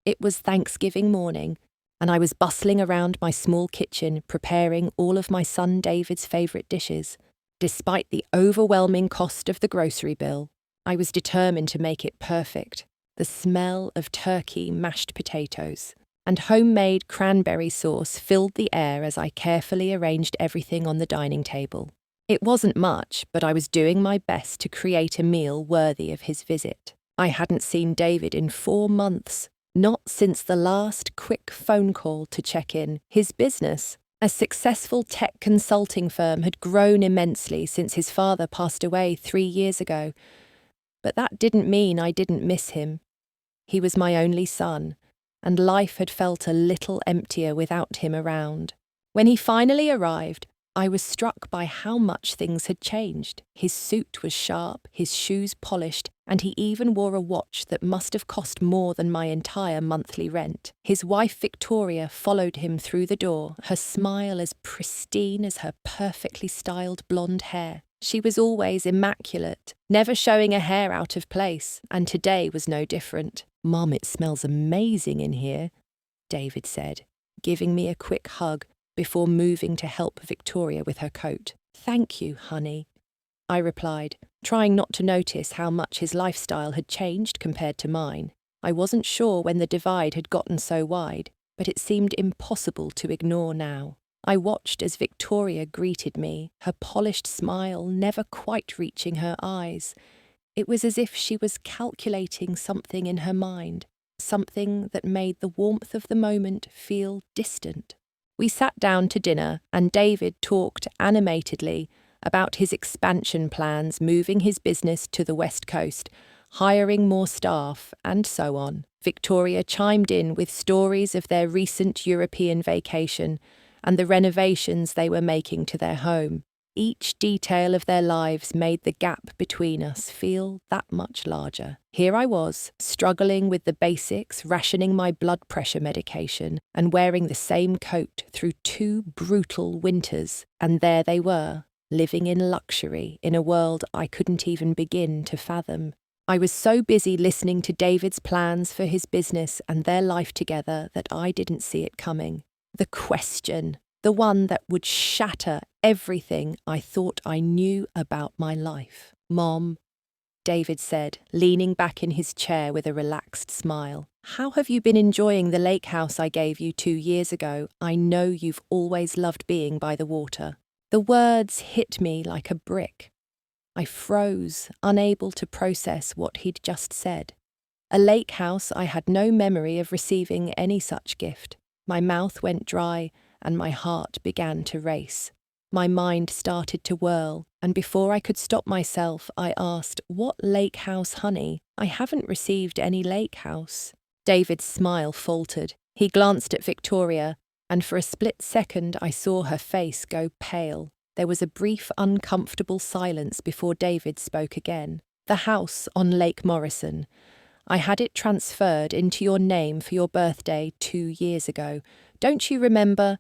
It was Thanksgiving morning, and I was bustling around my small kitchen preparing all of my son David's favourite dishes. Despite the overwhelming cost of the grocery bill, I was determined to make it perfect. The smell of turkey mashed potatoes and homemade cranberry sauce filled the air as I carefully arranged everything on the dining table. It wasn't much, but I was doing my best to create a meal worthy of his visit. I hadn't seen David in 4 months, not since the last quick phone call to check in. His business, a successful tech consulting firm, had grown immensely since his father passed away 3 years ago. But that didn't mean I didn't miss him. He was my only son, and life had felt a little emptier without him around. When he finally arrived, I was struck by how much things had changed. His suit was sharp, his shoes polished, and he even wore a watch that must have cost more than my entire monthly rent. His wife Victoria followed him through the door, her smile as pristine as her perfectly styled blonde hair. She was always immaculate, never showing a hair out of place, and today was no different. "Mum, it smells amazing in here," David said, giving me a quick hug before moving to help Victoria with her coat. "Thank you, honey," I replied, trying not to notice how much his lifestyle had changed compared to mine. I wasn't sure when the divide had gotten so wide, but it seemed impossible to ignore now. I watched as Victoria greeted me, her polished smile never quite reaching her eyes. It was as if she was calculating something in her mind, something that made the warmth of the moment feel distant. We sat down to dinner, and David talked animatedly about his expansion plans, moving his business to the West Coast, hiring more staff, and so on. Victoria chimed in with stories of their recent European vacation and the renovations they were making to their home. Each detail of their lives made the gap between us feel that much larger. Here I was, struggling with the basics, rationing my blood pressure medication, and wearing the same coat through 2 brutal winters. And there they were, living in luxury in a world I couldn't even begin to fathom. I was so busy listening to David's plans for his business and their life together that I didn't see it coming. The question, the one that would shatter everything I thought I knew about my life. "Mom," David said, leaning back in his chair with a relaxed smile, "how have you been enjoying the lake house I gave you 2 years ago? I know you've always loved being by the water." The words hit me like a brick. I froze, unable to process what he'd just said. A lake house, I had no memory of receiving any such gift. My mouth went dry, and my heart began to race. My mind started to whirl, and before I could stop myself, I asked, "What lake house, honey? I haven't received any lake house." David's smile faltered. He glanced at Victoria, and for a split second I saw her face go pale. There was a brief, uncomfortable silence before David spoke again. "The house on Lake Morrison. I had it transferred into your name for your birthday 2 years ago. Don't you remember?"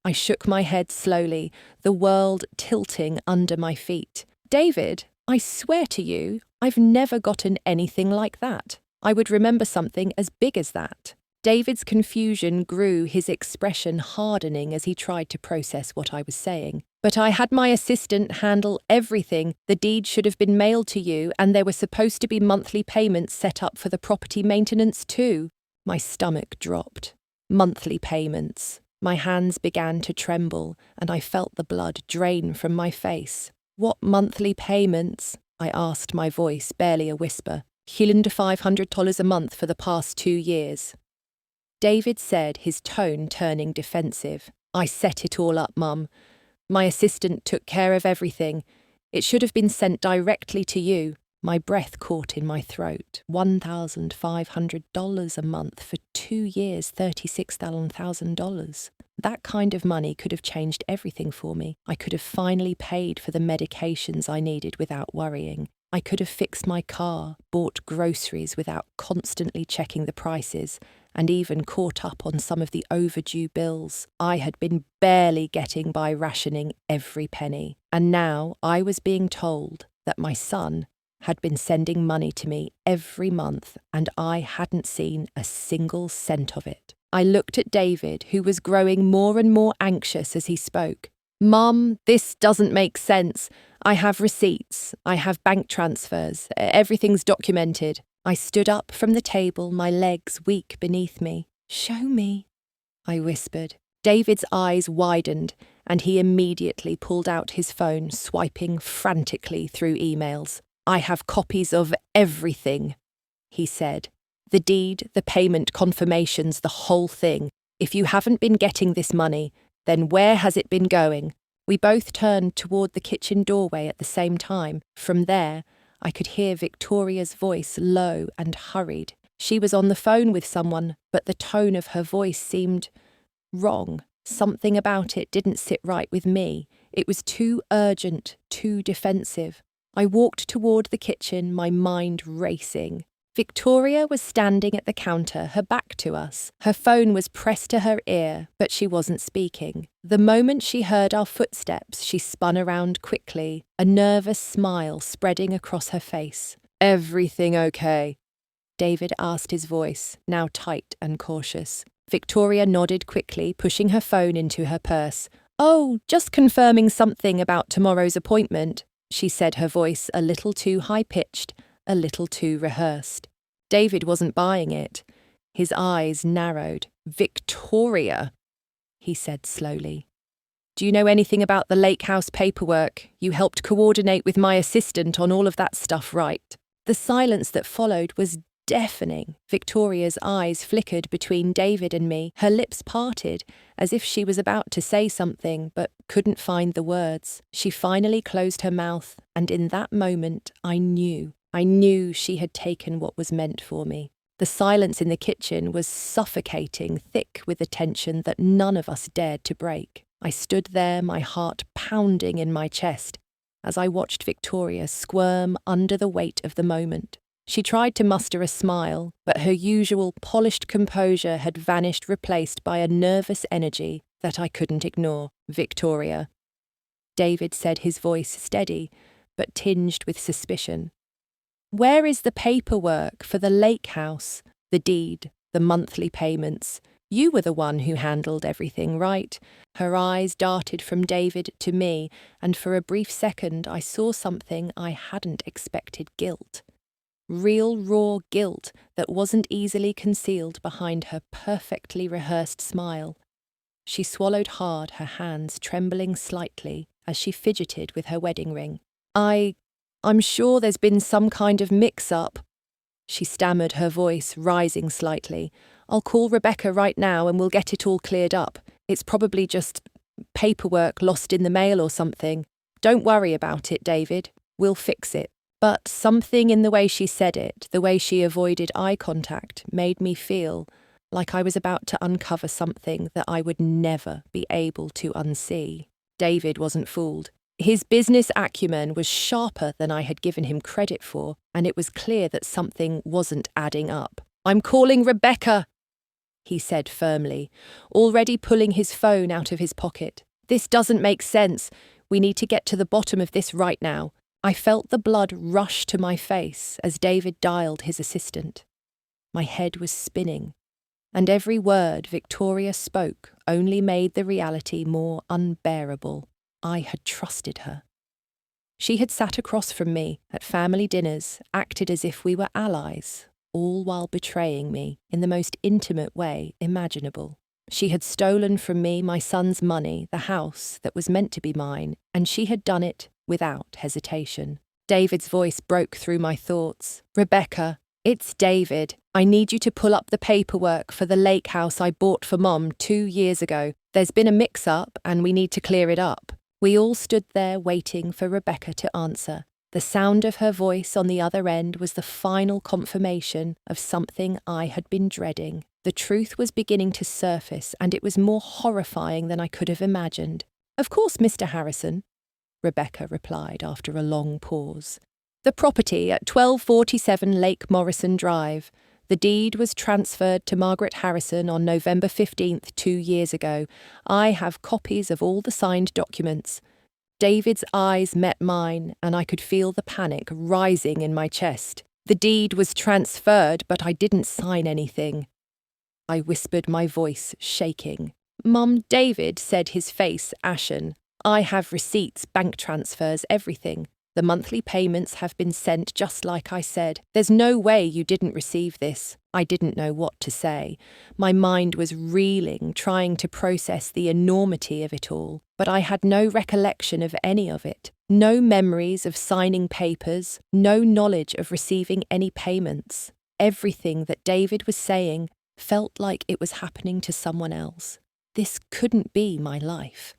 I shook my head slowly, the world tilting under my feet. "David, I swear to you, I've never gotten anything like that. I would remember something as big as that." David's confusion grew, his expression hardening as he tried to process what I was saying. "But I had my assistant handle everything. The deed should have been mailed to you, and there were supposed to be monthly payments set up for the property maintenance too." My stomach dropped. Monthly payments. My hands began to tremble, and I felt the blood drain from my face. "What monthly payments?" I asked, my voice barely a whisper. $500 a month for the past 2 years. David said, his tone turning defensive. "I set it all up, Mum. My assistant took care of everything. It should have been sent directly to you." My breath caught in my throat. $1,500 a month for 2 years, $36,000. That kind of money could have changed everything for me. I could have finally paid for the medications I needed without worrying. I could have fixed my car, bought groceries without constantly checking the prices, and even caught up on some of the overdue bills. I had been barely getting by rationing every penny. And now I was being told that my son had been sending money to me every month, and I hadn't seen a single cent of it. I looked at David, who was growing more and more anxious as he spoke. "Mum, this doesn't make sense. I have receipts. I have bank transfers. Everything's documented." I stood up from the table, my legs weak beneath me. "Show me," I whispered. David's eyes widened, and he immediately pulled out his phone, swiping frantically through emails. "I have copies of everything," he said. "The deed, the payment confirmations, the whole thing. If you haven't been getting this money, then where has it been going?" We both turned toward the kitchen doorway at the same time. From there, I could hear Victoria's voice, low and hurried. She was on the phone with someone, but the tone of her voice seemed wrong. Something about it didn't sit right with me. It was too urgent, too defensive. I walked toward the kitchen, my mind racing. Victoria was standing at the counter, her back to us. Her phone was pressed to her ear, but she wasn't speaking. The moment she heard our footsteps, she spun around quickly, a nervous smile spreading across her face. "Everything okay?" David asked, his voice, now tight and cautious. Victoria nodded quickly, pushing her phone into her purse. "Oh, just confirming something about tomorrow's appointment," she said, her voice a little too high-pitched, a little too rehearsed. David wasn't buying it. His eyes narrowed. "Victoria," he said slowly. "Do you know anything about the lake house paperwork? You helped coordinate with my assistant on all of that stuff, right?" The silence that followed was deafening. Victoria's eyes flickered between David and me, her lips parted, as if she was about to say something, but couldn't find the words. She finally closed her mouth, and in that moment I knew she had taken what was meant for me. The silence in the kitchen was suffocating, thick with the tension that none of us dared to break. I stood there, my heart pounding in my chest, as I watched Victoria squirm under the weight of the moment. She tried to muster a smile, but her usual polished composure had vanished, replaced by a nervous energy that I couldn't ignore. "Victoria," David said, his voice steady, but tinged with suspicion. "Where is the paperwork for the lake house, the deed, the monthly payments? You were the one who handled everything, right?" Her eyes darted from David to me, and for a brief second I saw something I hadn't expected: guilt. Real, raw guilt that wasn't easily concealed behind her perfectly rehearsed smile. She swallowed hard, her hands trembling slightly as she fidgeted with her wedding ring. I'm sure there's been some kind of mix-up," she stammered, her voice rising slightly. "I'll call Rebecca right now and we'll get it all cleared up. It's probably just paperwork lost in the mail or something. Don't worry about it, David. We'll fix it." But something in the way she said it, the way she avoided eye contact, made me feel like I was about to uncover something that I would never be able to unsee. David wasn't fooled. His business acumen was sharper than I had given him credit for, and it was clear that something wasn't adding up. "I'm calling Rebecca," he said firmly, already pulling his phone out of his pocket. "This doesn't make sense. We need to get to the bottom of this right now." I felt the blood rush to my face as David dialed his assistant. My head was spinning, and every word Victoria spoke only made the reality more unbearable. I had trusted her. She had sat across from me at family dinners, acted as if we were allies, all while betraying me in the most intimate way imaginable. She had stolen from me my son's money, the house that was meant to be mine, and she had done it without hesitation. David's voice broke through my thoughts. "Rebecca, it's David. I need you to pull up the paperwork for the lake house I bought for Mom 2 years ago. There's been a mix-up and we need to clear it up." We all stood there waiting for Rebecca to answer. The sound of her voice on the other end was the final confirmation of something I had been dreading. The truth was beginning to surface, and it was more horrifying than I could have imagined. "Of course, Mr. Harrison," Rebecca replied after a long pause. "The property at 1247 Lake Morrison Drive. The deed was transferred to Margaret Harrison on November 15th, 2 years ago. I have copies of all the signed documents." David's eyes met mine, and I could feel the panic rising in my chest. The deed was transferred, but I didn't sign anything. I whispered, my voice shaking. Mum, David said, his face ashen. I have receipts, bank transfers, everything. The monthly payments have been sent just like I said. There's no way you didn't receive this. I didn't know what to say. My mind was reeling, trying to process the enormity of it all, but I had no recollection of any of it. No memories of signing papers, no knowledge of receiving any payments. Everything that David was saying felt like it was happening to someone else. This couldn't be my life.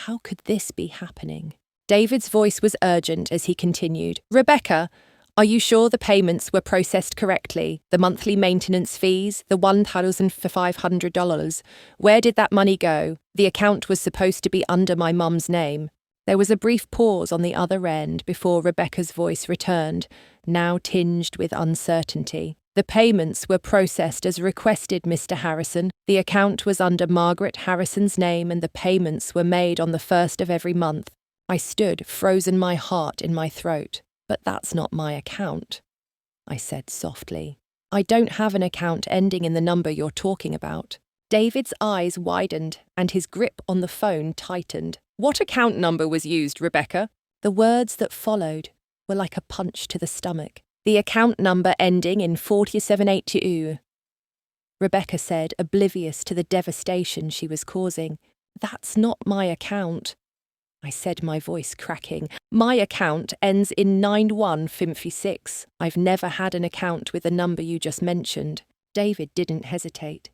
How could this be happening? David's voice was urgent as he continued. Rebecca, are you sure the payments were processed correctly? The monthly maintenance fees, the $1,500. Where did that money go? The account was supposed to be under my mum's name. There was a brief pause on the other end before Rebecca's voice returned, now tinged with uncertainty. The payments were processed as requested, Mr. Harrison. The account was under Margaret Harrison's name and the payments were made on the first of every month. I stood, frozen, my heart in my throat. But that's not my account, I said softly. I don't have an account ending in the number you're talking about. David's eyes widened and his grip on the phone tightened. What account number was used, Rebecca? The words that followed were like a punch to the stomach. The account number ending in 4782. Rebecca said, oblivious to the devastation she was causing. That's not my account. I said, my voice cracking. My account ends in 9156. I've never had an account with the number you just mentioned. David didn't hesitate.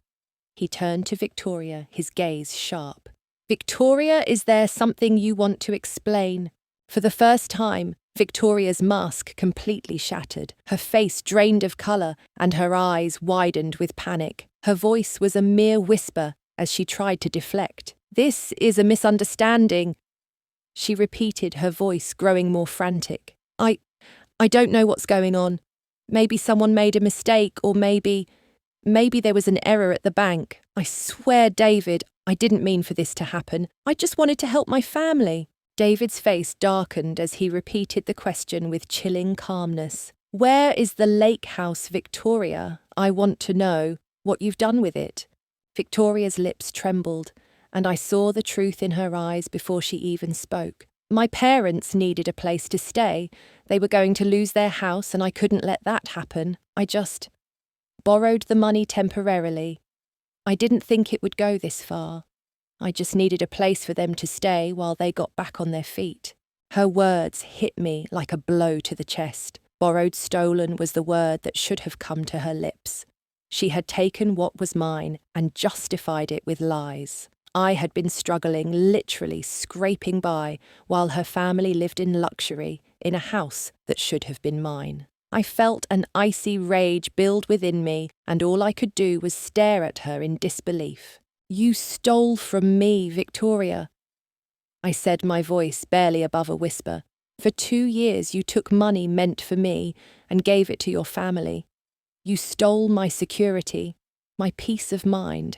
He turned to Victoria, his gaze sharp. Victoria, is there something you want to explain? For the first time, Victoria's mask completely shattered. Her face drained of colour and her eyes widened with panic. Her voice was a mere whisper as she tried to deflect. This is a misunderstanding. She repeated, her voice growing more frantic. I don't know what's going on. Maybe someone made a mistake, or maybe there was an error at the bank. I swear, David, I didn't mean for this to happen. I just wanted to help my family. David's face darkened as he repeated the question with chilling calmness. Where is the lake house, Victoria? I want to know what you've done with it. Victoria's lips trembled, and I saw the truth in her eyes before she even spoke. My parents needed a place to stay. They were going to lose their house, and I couldn't let that happen. I just borrowed the money temporarily. I didn't think it would go this far. I just needed a place for them to stay while they got back on their feet. Her words hit me like a blow to the chest. Borrowed, stolen was the word that should have come to her lips. She had taken what was mine and justified it with lies. I had been struggling, literally scraping by, while her family lived in luxury, in a house that should have been mine. I felt an icy rage build within me, and all I could do was stare at her in disbelief. You stole from me, Victoria, I said, my voice barely above a whisper. For 2 years you took money meant for me and gave it to your family. You stole my security, my peace of mind.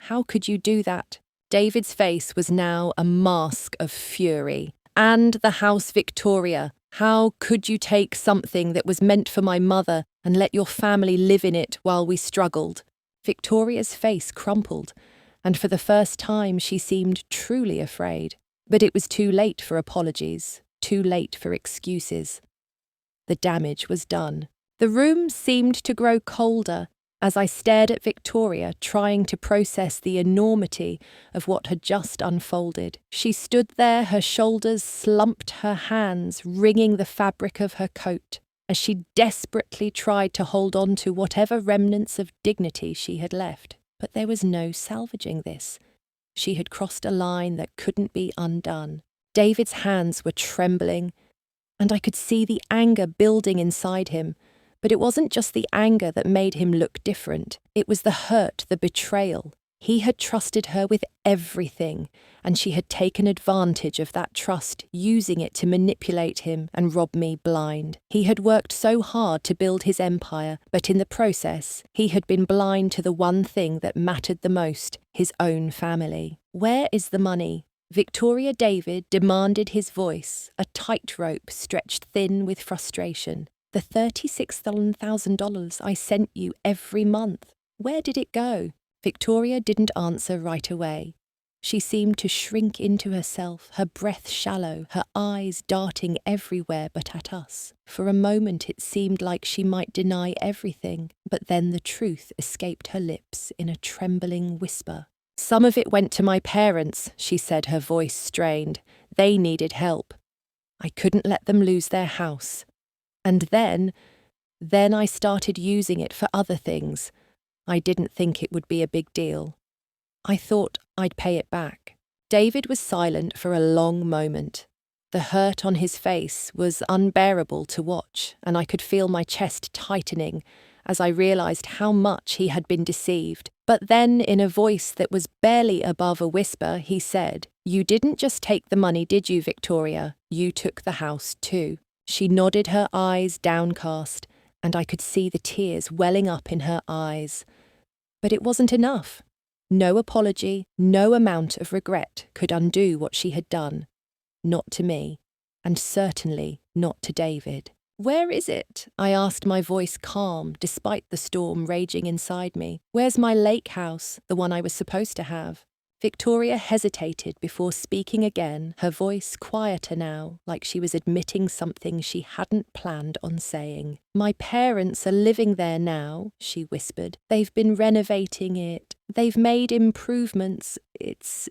How could you do that? David's face was now a mask of fury. And the house, Victoria. How could you take something that was meant for my mother and let your family live in it while we struggled? Victoria's face crumpled, and for the first time she seemed truly afraid. But it was too late for apologies, too late for excuses. The damage was done. The room seemed to grow colder as I stared at Victoria, trying to process the enormity of what had just unfolded. She stood there, her shoulders slumped, her hands wringing the fabric of her coat, as she desperately tried to hold on to whatever remnants of dignity she had left. But there was no salvaging this. She had crossed a line that couldn't be undone. David's hands were trembling, and I could see the anger building inside him. But it wasn't just the anger that made him look different. It was the hurt, the betrayal. He had trusted her with everything, and she had taken advantage of that trust, using it to manipulate him and rob me blind. He had worked so hard to build his empire, but in the process, he had been blind to the one thing that mattered the most, his own family. Where is the money? Victoria David demanded his voice, a tightrope stretched thin with frustration. The $36,000 I sent you every month. Where did it go? Victoria didn't answer right away. She seemed to shrink into herself, her breath shallow, her eyes darting everywhere but at us. For a moment it seemed like she might deny everything, but then the truth escaped her lips in a trembling whisper. Some of it went to my parents, she said, her voice strained. They needed help. I couldn't let them lose their house. And then I started using it for other things. I didn't think it would be a big deal. I thought I'd pay it back. David was silent for a long moment. The hurt on his face was unbearable to watch, and I could feel my chest tightening as I realized how much he had been deceived. But then, in a voice that was barely above a whisper, he said, "You didn't just take the money, did you, Victoria? You took the house too." She nodded, her eyes downcast, and I could see the tears welling up in her eyes. But it wasn't enough. No apology, no amount of regret could undo what she had done. Not to me, and certainly not to David. "Where is it?" I asked, my voice calm despite the storm raging inside me. "Where's my lake house, the one I was supposed to have?" Victoria hesitated before speaking again, her voice quieter now, like she was admitting something she hadn't planned on saying. "My parents are living there now," she whispered. "They've been renovating it. They've made improvements. It's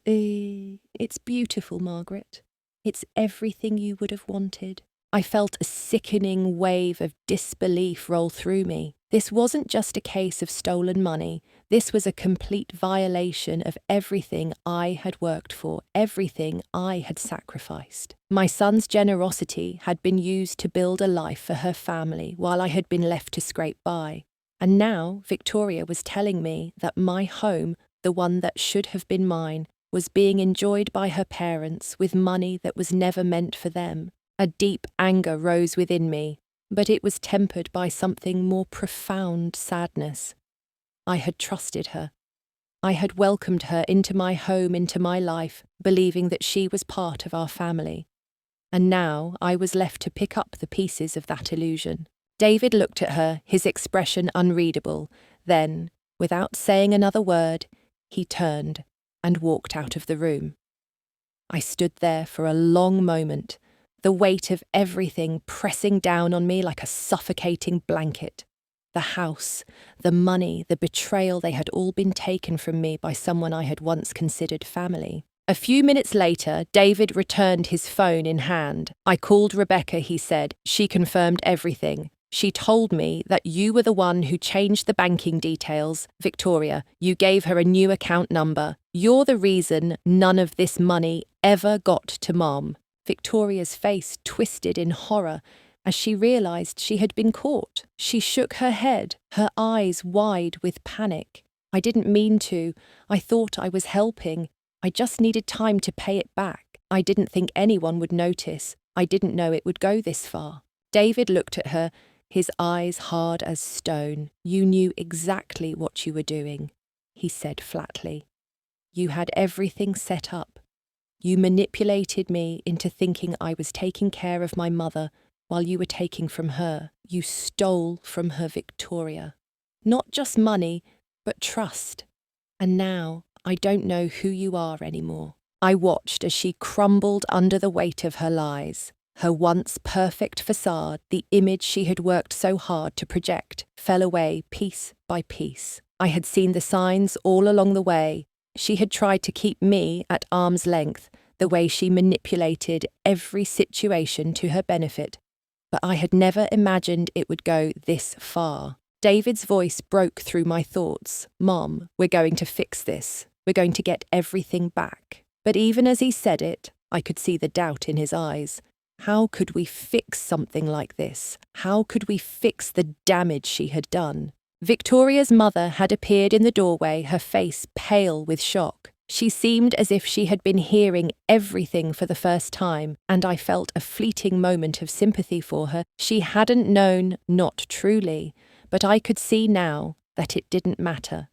beautiful, Margaret. It's everything you would have wanted." I felt a sickening wave of disbelief roll through me. This wasn't just a case of stolen money. This was a complete violation of everything I had worked for, everything I had sacrificed. My son's generosity had been used to build a life for her family while I had been left to scrape by. And now Victoria was telling me that my home, the one that should have been mine, was being enjoyed by her parents with money that was never meant for them. A deep anger rose within me, but it was tempered by something more profound sadness. I had trusted her. I had welcomed her into my home, into my life, believing that she was part of our family. And now I was left to pick up the pieces of that illusion. David looked at her, his expression unreadable. Then, without saying another word, he turned and walked out of the room. I stood there for a long moment, the weight of everything pressing down on me like a suffocating blanket. The house, the money, the betrayal, they had all been taken from me by someone I had once considered family. A few minutes later, David returned, his phone in hand. "I called Rebecca," he said. "She confirmed everything. She told me that you were the one who changed the banking details. Victoria, you gave her a new account number. You're the reason none of this money ever got to Mom." Victoria's face twisted in horror as she realized she had been caught. She shook her head, her eyes wide with panic. "I didn't mean to. I thought I was helping. I just needed time to pay it back. I didn't think anyone would notice. I didn't know it would go this far." David looked at her, his eyes hard as stone. "You knew exactly what you were doing," he said flatly. "You had everything set up. You manipulated me into thinking I was taking care of my mother while you were taking from her. You stole from her, Victoria. Not just money, but trust. And now I don't know who you are anymore." I watched as she crumbled under the weight of her lies. Her once perfect facade, the image she had worked so hard to project, fell away piece by piece. I had seen the signs all along the way. She had tried to keep me at arm's length, the way she manipulated every situation to her benefit, but I had never imagined it would go this far. David's voice broke through my thoughts. "Mom, we're going to fix this. We're going to get everything back." But even as he said it, I could see the doubt in his eyes. How could we fix something like this? How could we fix the damage she had done? Victoria's mother had appeared in the doorway, her face pale with shock. She seemed as if she had been hearing everything for the first time, and I felt a fleeting moment of sympathy for her. She hadn't known, not truly, but I could see now that it didn't matter.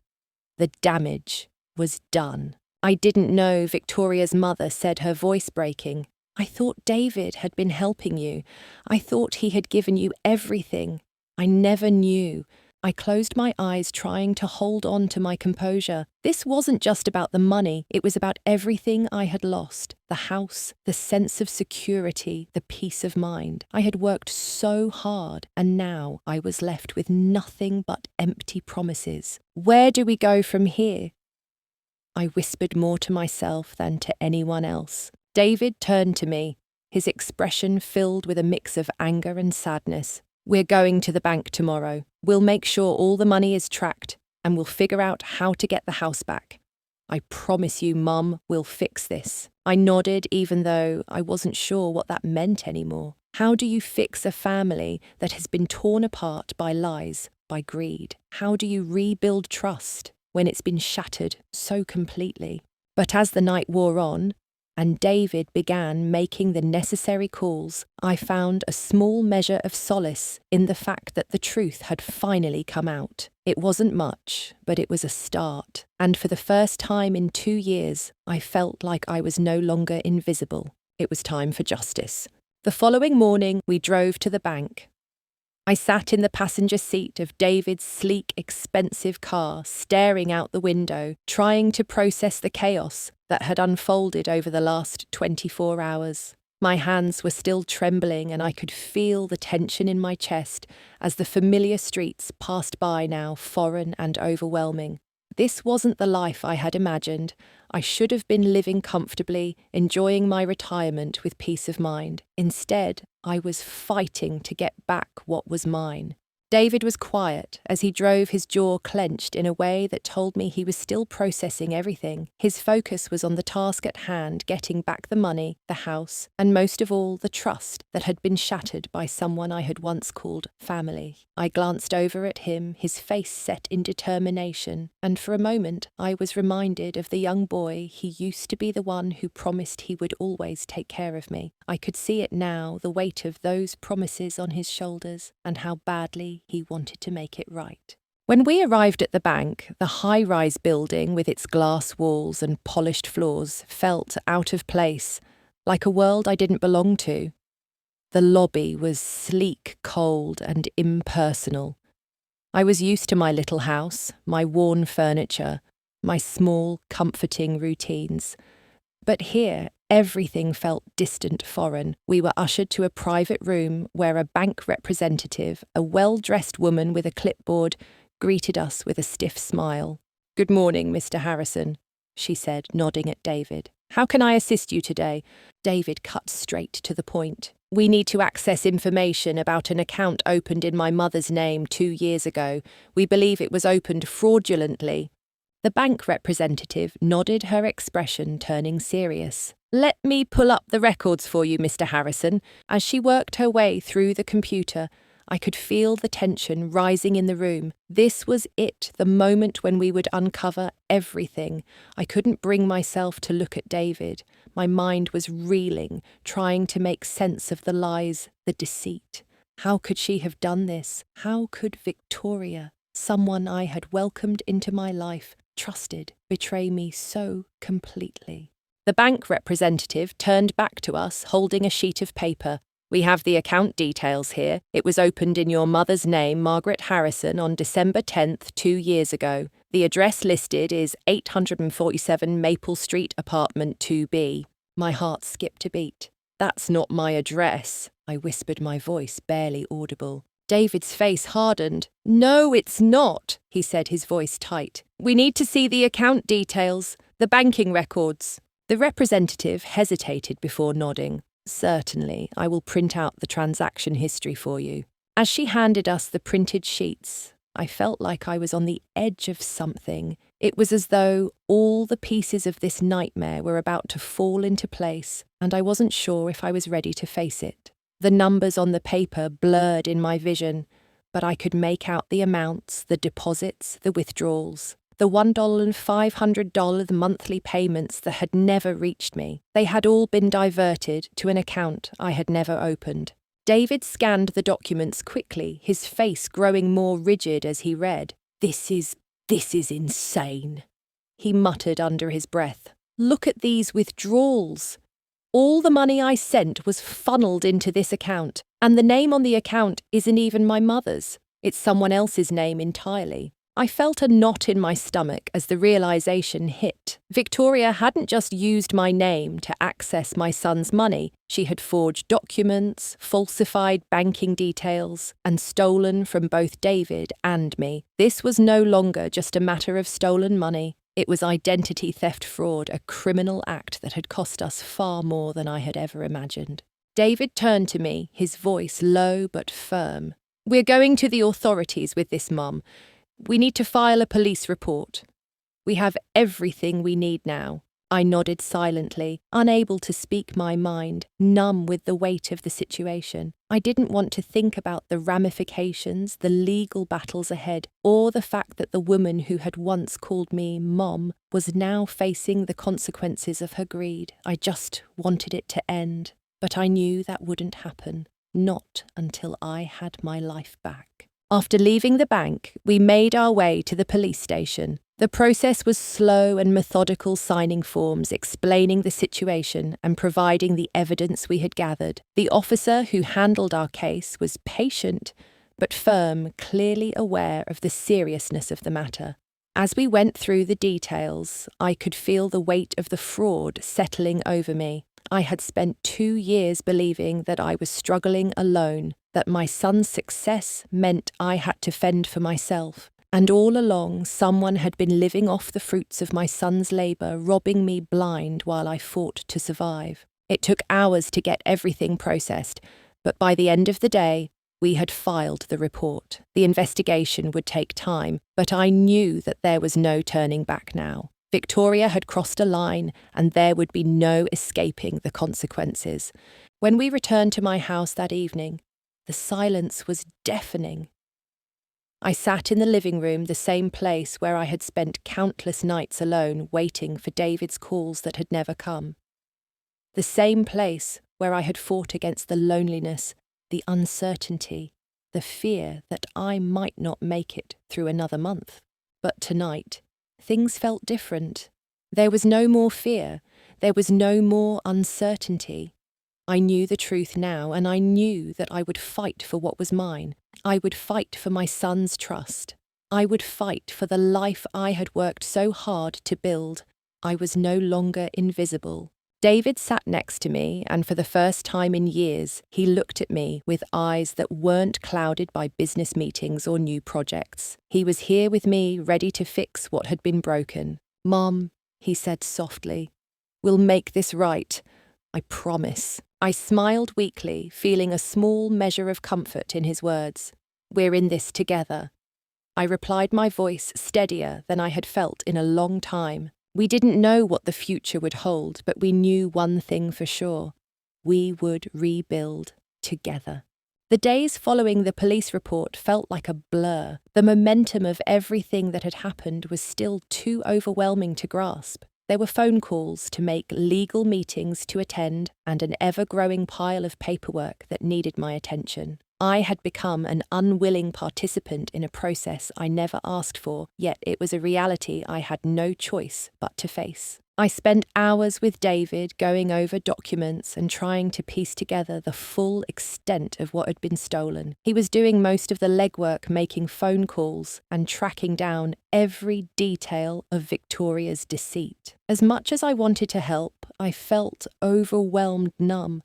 The damage was done. I didn't know, Victoria's mother said, her voice breaking. I thought David had been helping you. I thought he had given you everything. I never knew. I closed my eyes, trying to hold on to my composure. This wasn't just about the money, it was about everything I had lost. The house, the sense of security, the peace of mind. I had worked so hard, and now I was left with nothing but empty promises. Where do we go from here? I whispered more to myself than to anyone else. David turned to me, his expression filled with a mix of anger and sadness. We're going to the bank tomorrow. We'll make sure all the money is tracked, and we'll figure out how to get the house back. I promise you, Mum, we'll fix this. I nodded, even though I wasn't sure what that meant anymore. How do you fix a family that has been torn apart by lies, by greed? How do you rebuild trust when it's been shattered so completely? But as the night wore on, and David began making the necessary calls, I found a small measure of solace in the fact that the truth had finally come out. It wasn't much, but it was a start, and for the first time in 2 years, I felt like I was no longer invisible. It was time for justice. The following morning, we drove to the bank. I sat in the passenger seat of David's sleek, expensive car, staring out the window, trying to process the chaos that had unfolded over the last 24 hours. My hands were still trembling, and I could feel the tension in my chest as the familiar streets passed by now, foreign and overwhelming. This wasn't the life I had imagined. I should have been living comfortably, enjoying my retirement with peace of mind. Instead, I was fighting to get back what was mine. David was quiet as he drove, his jaw clenched in a way that told me he was still processing everything. His focus was on the task at hand, getting back the money, the house, and most of all, the trust that had been shattered by someone I had once called family. I glanced over at him, his face set in determination, and for a moment I was reminded of the young boy he used to be, the one who promised he would always take care of me. I could see it now, the weight of those promises on his shoulders, and how badly he wanted to make it right. When we arrived at the bank, the high-rise building with its glass walls and polished floors felt out of place, like a world I didn't belong to. The lobby was sleek, cold, and impersonal. I was used to my little house, my worn furniture, my small, comforting routines. But here, everything felt distant, foreign. We were ushered to a private room where a bank representative, a well-dressed woman with a clipboard, greeted us with a stiff smile. "Good morning, Mr. Harrison," she said, nodding at David. "How can I assist you today?" David cut straight to the point. "We need to access information about an account opened in my mother's name 2 years ago. We believe it was opened fraudulently." The bank representative nodded, her expression turning serious. "Let me pull up the records for you, Mr. Harrison." As she worked her way through the computer, I could feel the tension rising in the room. This was it, the moment when we would uncover everything. I couldn't bring myself to look at David. My mind was reeling, trying to make sense of the lies, the deceit. How could she have done this? How could Victoria, someone I had welcomed into my life, trusted, betray me so completely? The bank representative turned back to us, holding a sheet of paper. "We have the account details here. It was opened in your mother's name, Margaret Harrison, on December 10th, 2 years ago. The address listed is 847 Maple Street, apartment 2B. My heart skipped a beat. "That's not my address," I whispered, my voice barely audible. David's face hardened. "No, it's not," he said, his voice tight. "We need to see the account details, the banking records." The representative hesitated before nodding. "Certainly, I will print out the transaction history for you." As she handed us the printed sheets, I felt like I was on the edge of something. It was as though all the pieces of this nightmare were about to fall into place, and I wasn't sure if I was ready to face it. The numbers on the paper blurred in my vision, but I could make out the amounts, the deposits, the withdrawals. The $1,500 monthly payments that had never reached me. They had all been diverted to an account I had never opened. David scanned the documents quickly, his face growing more rigid as he read. This is insane." he muttered under his breath. "Look at these withdrawals. All the money I sent was funneled into this account, and the name on the account isn't even my mother's. It's someone else's name entirely." I felt a knot in my stomach as the realization hit. Victoria hadn't just used my name to access my son's money. She had forged documents, falsified banking details, and stolen from both David and me. This was no longer just a matter of stolen money. It was identity theft fraud, a criminal act that had cost us far more than I had ever imagined. David turned to me, his voice low but firm. "We're going to the authorities with this, Mum. We need to file a police report. We have everything we need now." I nodded silently, unable to speak my mind, numb with the weight of the situation. I didn't want to think about the ramifications, the legal battles ahead, or the fact that the woman who had once called me Mom was now facing the consequences of her greed. I just wanted it to end. But I knew that wouldn't happen, not until I had my life back. After leaving the bank, we made our way to the police station. The process was slow and methodical, signing forms, explaining the situation and providing the evidence we had gathered. The officer who handled our case was patient but firm, clearly aware of the seriousness of the matter. As we went through the details, I could feel the weight of the fraud settling over me. I had spent 2 years believing that I was struggling alone, that my son's success meant I had to fend for myself. And all along, someone had been living off the fruits of my son's labour, robbing me blind while I fought to survive. It took hours to get everything processed, but by the end of the day, we had filed the report. The investigation would take time, but I knew that there was no turning back now. Victoria had crossed a line, and there would be no escaping the consequences. When we returned to my house that evening, the silence was deafening. I sat in the living room, the same place where I had spent countless nights alone waiting for David's calls that had never come. The same place where I had fought against the loneliness, the uncertainty, the fear that I might not make it through another month. But tonight, things felt different. There was no more fear. There was no more uncertainty. I knew the truth now, and I knew that I would fight for what was mine. I would fight for my son's trust. I would fight for the life I had worked so hard to build. I was no longer invisible. David sat next to me, and for the first time in years, he looked at me with eyes that weren't clouded by business meetings or new projects. He was here with me, ready to fix what had been broken. "Mom," he said softly, "we'll make this right. I promise." I smiled weakly, feeling a small measure of comfort in his words. "We're in this together." I replied, my voice steadier than I had felt in a long time. We didn't know what the future would hold, but we knew one thing for sure. We would rebuild together. The days following the police report felt like a blur. The momentum of everything that had happened was still too overwhelming to grasp. There were phone calls to make, legal meetings to attend, and an ever-growing pile of paperwork that needed my attention. I had become an unwilling participant in a process I never asked for, yet it was a reality I had no choice but to face. I spent hours with David going over documents and trying to piece together the full extent of what had been stolen. He was doing most of the legwork, making phone calls and tracking down every detail of Victoria's deceit. As much as I wanted to help, I felt overwhelmed, numb.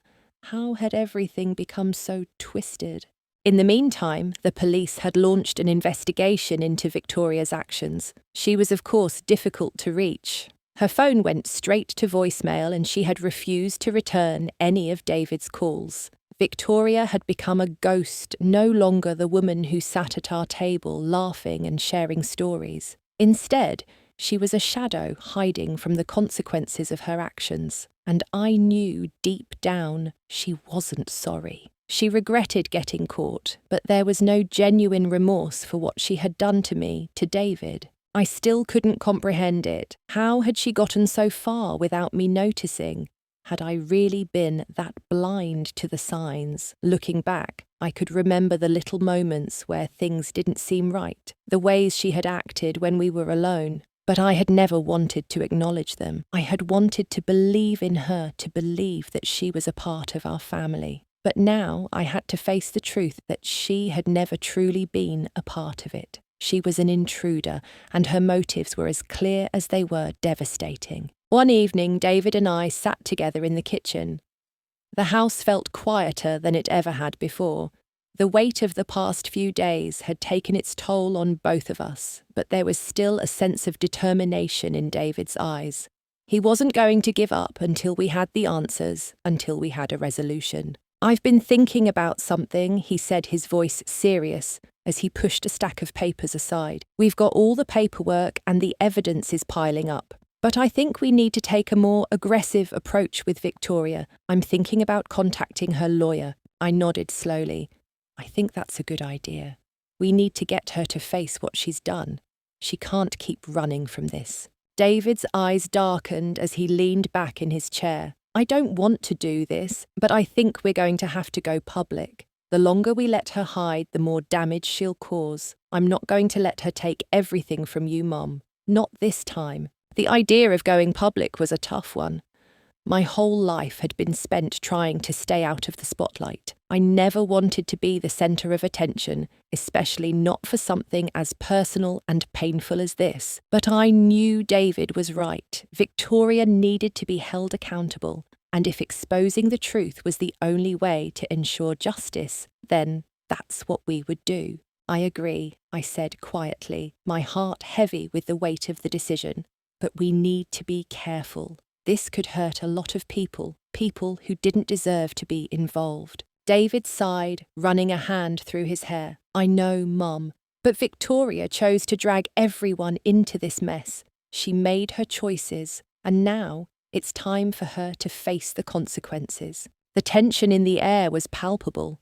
How had everything become so twisted? In the meantime, the police had launched an investigation into Victoria's actions. She was, of course, difficult to reach. Her phone went straight to voicemail, and she had refused to return any of David's calls. Victoria had become a ghost, no longer the woman who sat at our table laughing and sharing stories. Instead, she was a shadow hiding from the consequences of her actions. And I knew deep down she wasn't sorry. She regretted getting caught, but there was no genuine remorse for what she had done to me, to David. I still couldn't comprehend it. How had she gotten so far without me noticing? Had I really been that blind to the signs? Looking back, I could remember the little moments where things didn't seem right, the ways she had acted when we were alone. But I had never wanted to acknowledge them. I had wanted to believe in her, to believe that she was a part of our family. But now I had to face the truth that she had never truly been a part of it. She was an intruder, and her motives were as clear as they were devastating. One evening, David and I sat together in the kitchen. The house felt quieter than it ever had before. The weight of the past few days had taken its toll on both of us, but there was still a sense of determination in David's eyes. He wasn't going to give up until we had the answers, until we had a resolution. "I've been thinking about something," he said, his voice serious, as he pushed a stack of papers aside. "We've got all the paperwork and the evidence is piling up. But I think we need to take a more aggressive approach with Victoria. I'm thinking about contacting her lawyer." I nodded slowly. "I think that's a good idea. We need to get her to face what she's done. She can't keep running from this." David's eyes darkened as he leaned back in his chair. "I don't want to do this, but I think we're going to have to go public. The longer we let her hide, the more damage she'll cause. I'm not going to let her take everything from you, Mom. Not this time." The idea of going public was a tough one. My whole life had been spent trying to stay out of the spotlight. I never wanted to be the centre of attention, especially not for something as personal and painful as this. But I knew David was right. Victoria needed to be held accountable, and if exposing the truth was the only way to ensure justice, then that's what we would do. "I agree," I said quietly, my heart heavy with the weight of the decision. "But we need to be careful. This could hurt a lot of people who didn't deserve to be involved." David sighed, running a hand through his hair. "I know, Mum, but Victoria chose to drag everyone into this mess. She made her choices, and now it's time for her to face the consequences." The tension in the air was palpable.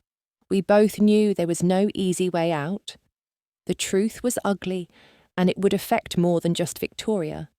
We both knew there was no easy way out. The truth was ugly, and it would affect more than just Victoria.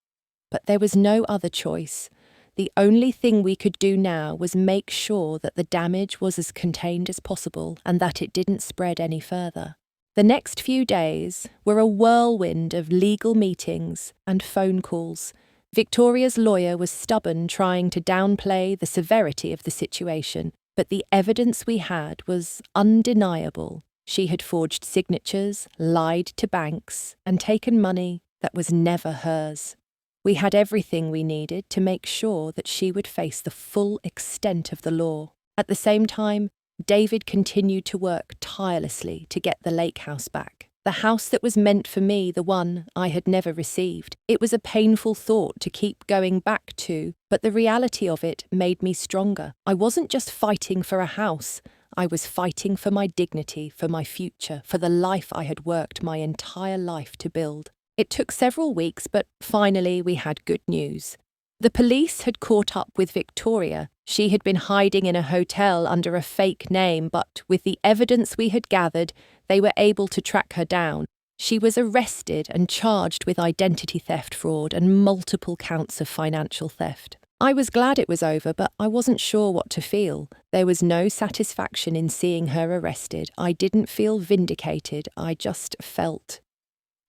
But there was no other choice. The only thing we could do now was make sure that the damage was as contained as possible and that it didn't spread any further. The next few days were a whirlwind of legal meetings and phone calls. Victoria's lawyer was stubborn, trying to downplay the severity of the situation, but the evidence we had was undeniable. She had forged signatures, lied to banks, and taken money that was never hers. We had everything we needed to make sure that she would face the full extent of the law. At the same time, David continued to work tirelessly to get the lake house back. The house that was meant for me, the one I had never received. It was a painful thought to keep going back to, but the reality of it made me stronger. I wasn't just fighting for a house. I was fighting for my dignity, for my future, for the life I had worked my entire life to build. It took several weeks, but finally we had good news. The police had caught up with Victoria. She had been hiding in a hotel under a fake name, but with the evidence we had gathered, they were able to track her down. She was arrested and charged with identity theft fraud and multiple counts of financial theft. I was glad it was over, but I wasn't sure what to feel. There was no satisfaction in seeing her arrested. I didn't feel vindicated. I just felt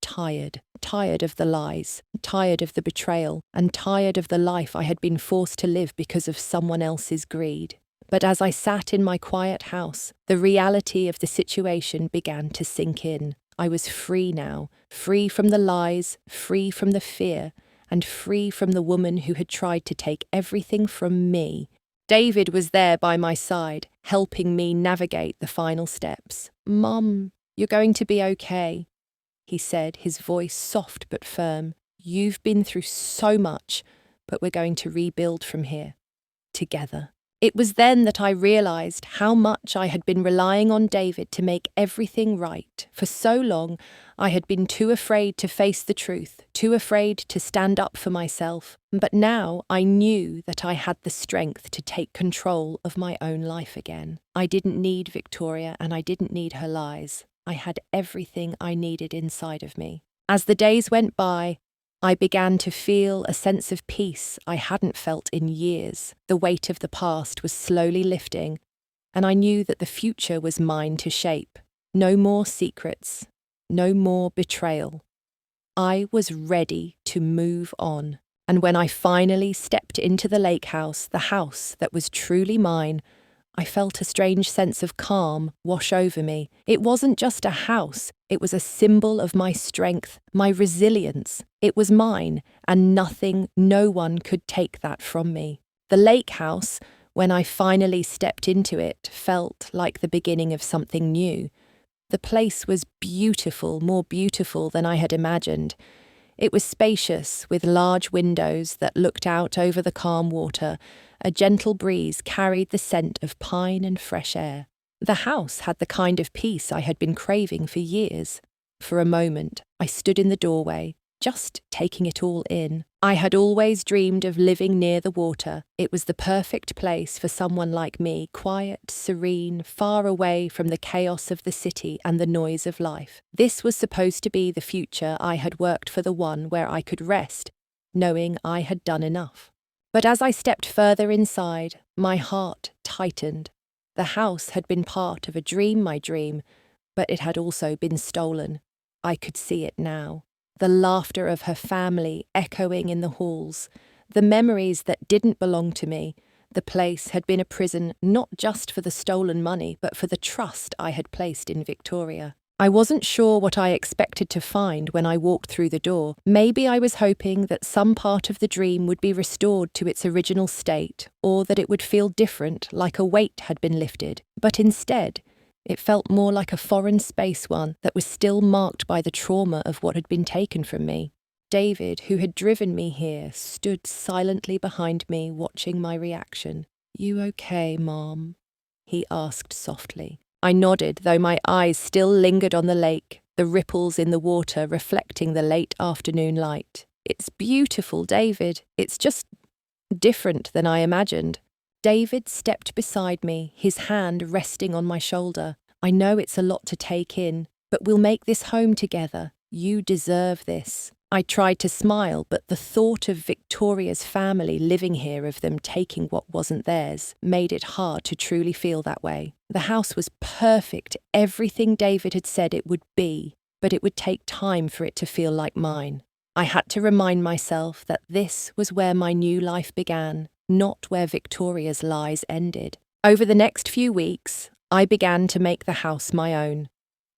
tired of the lies, tired of the betrayal, and tired of the life I had been forced to live because of someone else's greed. But as I sat in my quiet house, the reality of the situation began to sink in. I was free now, free from the lies, free from the fear, and free from the woman who had tried to take everything from me. David was there by my side, helping me navigate the final steps. "Mum, you're going to be okay," he said, his voice soft but firm. "You've been through so much, but we're going to rebuild from here, together." It was then that I realised how much I had been relying on David to make everything right. For so long, I had been too afraid to face the truth, too afraid to stand up for myself. But now I knew that I had the strength to take control of my own life again. I didn't need Victoria, and I didn't need her lies. I had everything I needed inside of me. As the days went by, I began to feel a sense of peace I hadn't felt in years. The weight of the past was slowly lifting, and I knew that the future was mine to shape. No more secrets, no more betrayal. I was ready to move on. And when I finally stepped into the lake house, the house that was truly mine, I felt a strange sense of calm wash over me. It wasn't just a house, it was a symbol of my strength, my resilience. It was mine, and nothing, no one could take that from me. The lake house, when I finally stepped into it, felt like the beginning of something new. The place was beautiful, more beautiful than I had imagined. It was spacious, with large windows that looked out over the calm water. A gentle breeze carried the scent of pine and fresh air. The house had the kind of peace I had been craving for years. For a moment, I stood in the doorway, just taking it all in. I had always dreamed of living near the water. It was the perfect place for someone like me, quiet, serene, far away from the chaos of the city and the noise of life. This was supposed to be the future I had worked for, the one where I could rest, knowing I had done enough. But as I stepped further inside, my heart tightened. The house had been part of a dream, my dream, but it had also been stolen. I could see it now. The laughter of her family echoing in the halls, the memories that didn't belong to me. The place had been a prison not just for the stolen money, but for the trust I had placed in Victoria. I wasn't sure what I expected to find when I walked through the door. Maybe I was hoping that some part of the dream would be restored to its original state, or that it would feel different, like a weight had been lifted. But instead, it felt more like a foreign space, one that was still marked by the trauma of what had been taken from me. David, who had driven me here, stood silently behind me, watching my reaction. "You okay, Mom?" he asked softly. I nodded, though my eyes still lingered on the lake, the ripples in the water reflecting the late afternoon light. "It's beautiful, David. It's just different than I imagined." David stepped beside me, his hand resting on my shoulder. "I know it's a lot to take in, but we'll make this home together. You deserve this." I tried to smile, but the thought of Victoria's family living here, of them taking what wasn't theirs, made it hard to truly feel that way. The house was perfect, everything David had said it would be, but it would take time for it to feel like mine. I had to remind myself that this was where my new life began, not where Victoria's lies ended. Over the next few weeks, I began to make the house my own.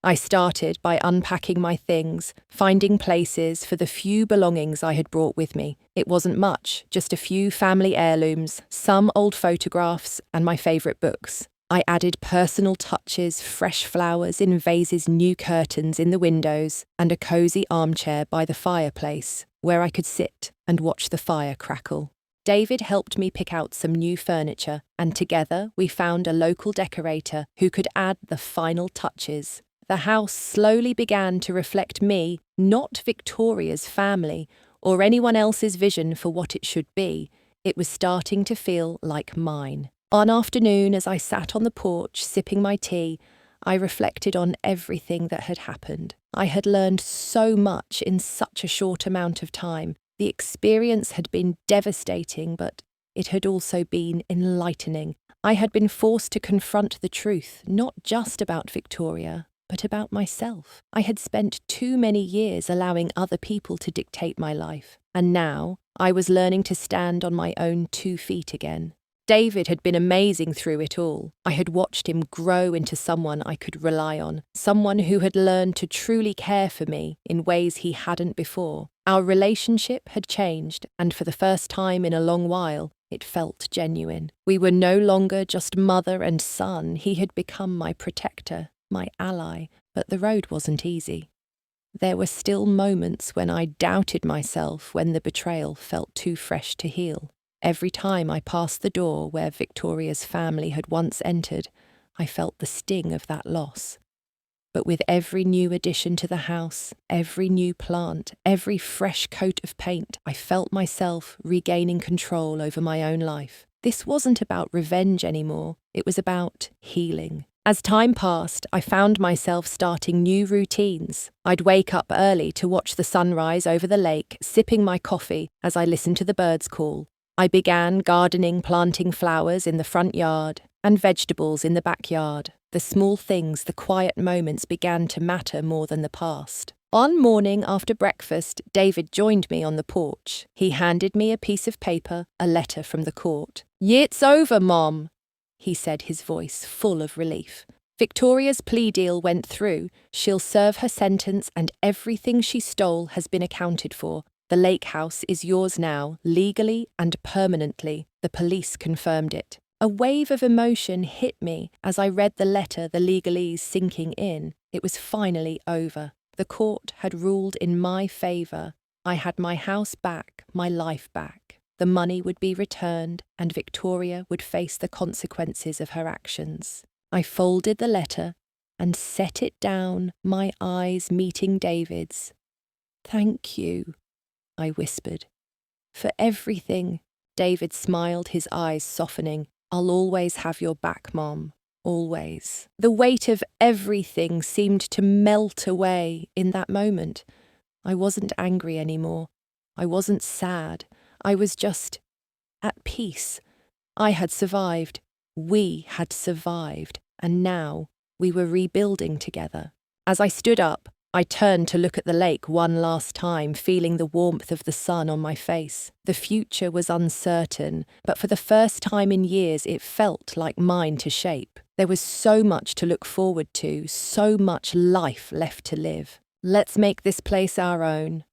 I started by unpacking my things, finding places for the few belongings I had brought with me. It wasn't much, just a few family heirlooms, some old photographs, and my favourite books. I added personal touches, fresh flowers in vases, new curtains in the windows, and a cosy armchair by the fireplace, where I could sit and watch the fire crackle. David helped me pick out some new furniture, and together we found a local decorator who could add the final touches. The house slowly began to reflect me, not Victoria's family, or anyone else's vision for what it should be. It was starting to feel like mine. One afternoon, as I sat on the porch sipping my tea, I reflected on everything that had happened. I had learned so much in such a short amount of time. The experience had been devastating, but it had also been enlightening. I had been forced to confront the truth, not just about Victoria, but about myself. I had spent too many years allowing other people to dictate my life, and now I was learning to stand on my own 2 feet again. David had been amazing through it all. I had watched him grow into someone I could rely on, someone who had learned to truly care for me in ways he hadn't before. Our relationship had changed, and for the first time in a long while, it felt genuine. We were no longer just mother and son. He had become my protector, my ally, but the road wasn't easy. There were still moments when I doubted myself, when the betrayal felt too fresh to heal. Every time I passed the door where Victoria's family had once entered, I felt the sting of that loss. But with every new addition to the house, every new plant, every fresh coat of paint, I felt myself regaining control over my own life. This wasn't about revenge anymore, it was about healing. As time passed, I found myself starting new routines. I'd wake up early to watch the sunrise over the lake, sipping my coffee as I listened to the birds call. I began gardening, planting flowers in the front yard and vegetables in the backyard. The small things, the quiet moments began to matter more than the past. One morning after breakfast, David joined me on the porch. He handed me a piece of paper, a letter from the court. "It's over, Mom," he said, his voice full of relief. "Victoria's plea deal went through. She'll serve her sentence and everything she stole has been accounted for. The lake house is yours now, legally and permanently. The police confirmed it." A wave of emotion hit me as I read the letter, the legalese sinking in. It was finally over. The court had ruled in my favour. I had my house back, my life back. The money would be returned, and Victoria would face the consequences of her actions. I folded the letter and set it down, my eyes meeting David's. "Thank you," I whispered. "For everything." David smiled, his eyes softening. "I'll always have your back, Mom. Always." The weight of everything seemed to melt away in that moment. I wasn't angry anymore. I wasn't sad. I was just at peace. I had survived. We had survived. And now we were rebuilding together. As I stood up, I turned to look at the lake one last time, feeling the warmth of the sun on my face. The future was uncertain, but for the first time in years it felt like mine to shape. There was so much to look forward to, so much life left to live. "Let's make this place our own,"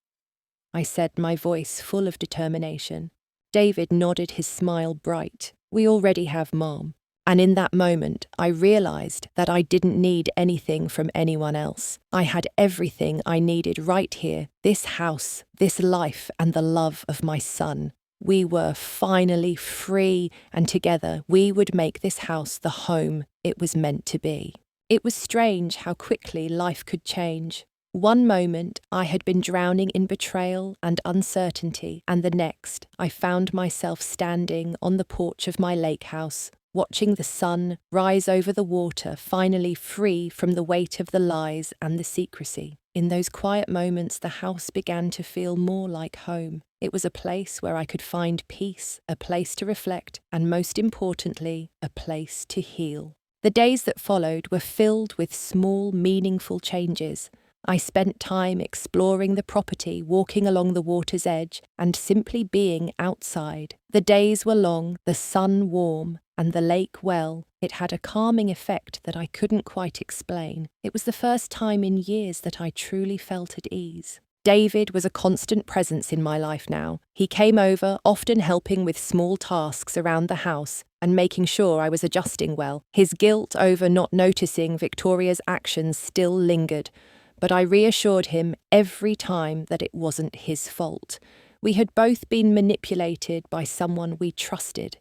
I said, my voice full of determination. David nodded, his smile bright. "We already have Mom." And in that moment, I realised that I didn't need anything from anyone else. I had everything I needed right here, this house, this life, and the love of my son. We were finally free, and together we would make this house the home it was meant to be. It was strange how quickly life could change. One moment I had been drowning in betrayal and uncertainty, and the next I found myself standing on the porch of my lake house, watching the sun rise over the water, finally free from the weight of the lies and the secrecy. In those quiet moments, the house began to feel more like home. It was a place where I could find peace, a place to reflect, and most importantly, a place to heal. The days that followed were filled with small, meaningful changes. I spent time exploring the property, walking along the water's edge, and simply being outside. The days were long, the sun warm, and the lake well. It had a calming effect that I couldn't quite explain. It was the first time in years that I truly felt at ease. David was a constant presence in my life now. He came over, often helping with small tasks around the house and making sure I was adjusting well. His guilt over not noticing Victoria's actions still lingered, but I reassured him every time that it wasn't his fault. We had both been manipulated by someone we trusted.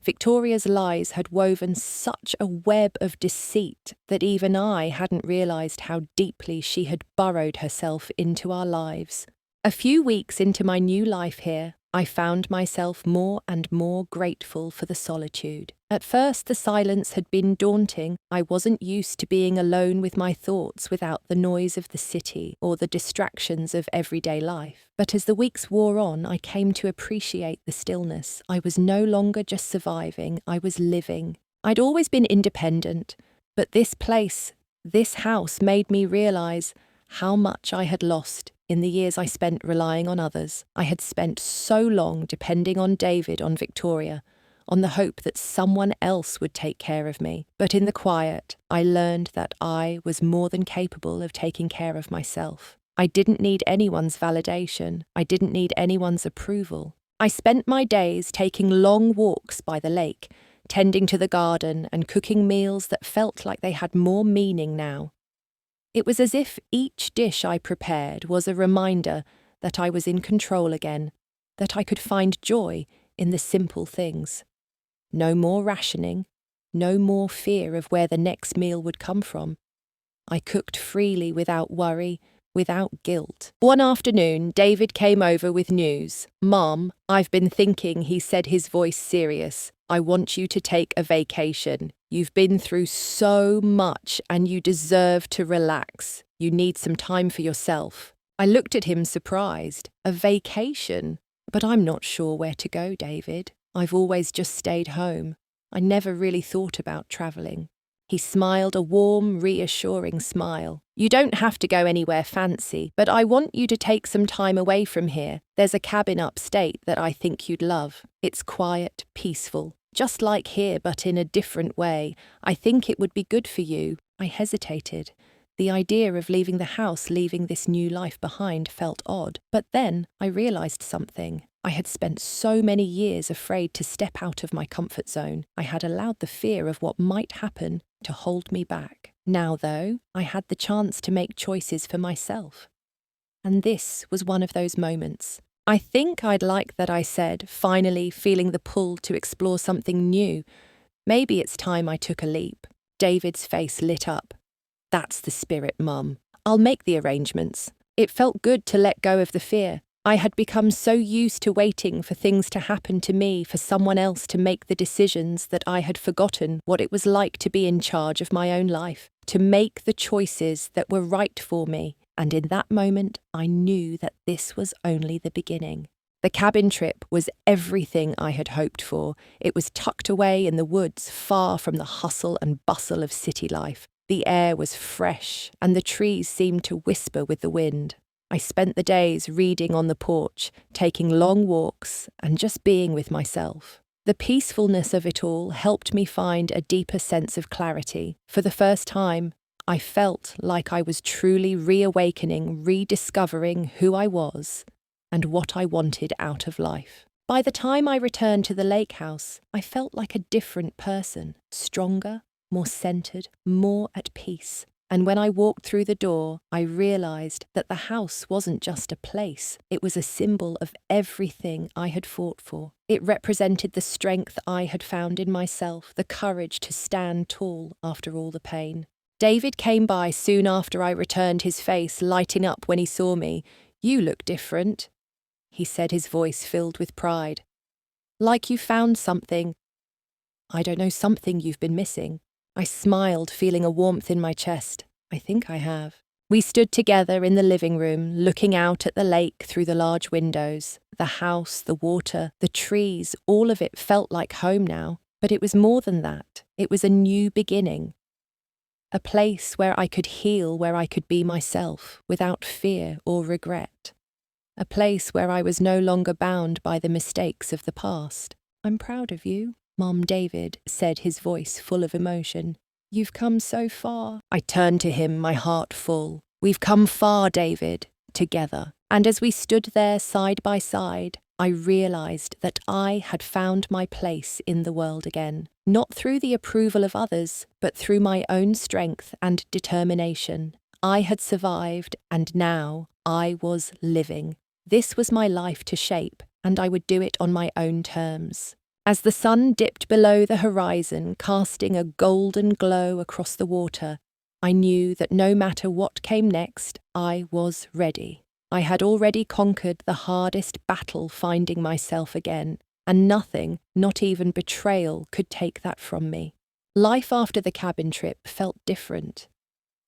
Victoria's lies had woven such a web of deceit that even I hadn't realised how deeply she had burrowed herself into our lives. A few weeks into my new life here, I found myself more and more grateful for the solitude. At first, the silence had been daunting. I wasn't used to being alone with my thoughts without the noise of the city or the distractions of everyday life. But as the weeks wore on, I came to appreciate the stillness. I was no longer just surviving, I was living. I'd always been independent, but this place, this house made me realise how much I had lost in the years I spent relying on others. I had spent so long depending on David, on Victoria, on the hope that someone else would take care of me. But in the quiet, I learned that I was more than capable of taking care of myself. I didn't need anyone's validation. I didn't need anyone's approval. I spent my days taking long walks by the lake, tending to the garden and cooking meals that felt like they had more meaning now. It was as if each dish I prepared was a reminder that I was in control again, that I could find joy in the simple things. No more rationing, no more fear of where the next meal would come from. I cooked freely without worry, without guilt. One afternoon, David came over with news. "Mom, I've been thinking," he said, his voice serious. "I want you to take a vacation. You've been through so much and you deserve to relax. You need some time for yourself." I looked at him surprised. "A vacation? But I'm not sure where to go, David. I've always just stayed home. I never really thought about travelling." He smiled a warm, reassuring smile. "You don't have to go anywhere fancy, but I want you to take some time away from here. There's a cabin upstate that I think you'd love. It's quiet, peaceful, just like here but in a different way. I think it would be good for you." I hesitated. The idea of leaving the house, leaving this new life behind, felt odd. But then I realised something. I had spent so many years afraid to step out of my comfort zone. I had allowed the fear of what might happen to hold me back. Now, though, I had the chance to make choices for myself. And this was one of those moments. I think I'd like that I said, finally feeling the pull to explore something new. Maybe it's time I took a leap. David's face lit up. "That's the spirit, Mum. I'll make the arrangements." It felt good to let go of the fear. I had become so used to waiting for things to happen to me, for someone else to make the decisions, that I had forgotten what it was like to be in charge of my own life, to make the choices that were right for me. And in that moment, I knew that this was only the beginning. The cabin trip was everything I had hoped for. It was tucked away in the woods, far from the hustle and bustle of city life. The air was fresh, and the trees seemed to whisper with the wind. I spent the days reading on the porch, taking long walks, and just being with myself. The peacefulness of it all helped me find a deeper sense of clarity. For the first time, I felt like I was truly reawakening, rediscovering who I was and what I wanted out of life. By the time I returned to the lake house, I felt like a different person, stronger, more centered, more at peace. And when I walked through the door, I realized that the house wasn't just a place. It was a symbol of everything I had fought for. It represented the strength I had found in myself, the courage to stand tall after all the pain. David came by soon after I returned, his face lighting up when he saw me. "You look different," he said, his voice filled with pride. "Like you found something. I don't know, something you've been missing." I smiled, feeling a warmth in my chest. "I think I have." We stood together in the living room, looking out at the lake through the large windows. The house, the water, the trees, all of it felt like home now. But it was more than that. It was a new beginning. A place where I could heal, where I could be myself, without fear or regret. A place where I was no longer bound by the mistakes of the past. "I'm proud of you," Mom David said, his voice full of emotion. "You've come so far." I turned to him, my heart full. "We've come far, David, together." And as we stood there side by side, I realized that I had found my place in the world again. Not through the approval of others, but through my own strength and determination. I had survived, and now I was living. This was my life to shape, and I would do it on my own terms. As the sun dipped below the horizon, casting a golden glow across the water, I knew that no matter what came next, I was ready. I had already conquered the hardest battle finding myself again, and nothing, not even betrayal, could take that from me. Life after the cabin trip felt different.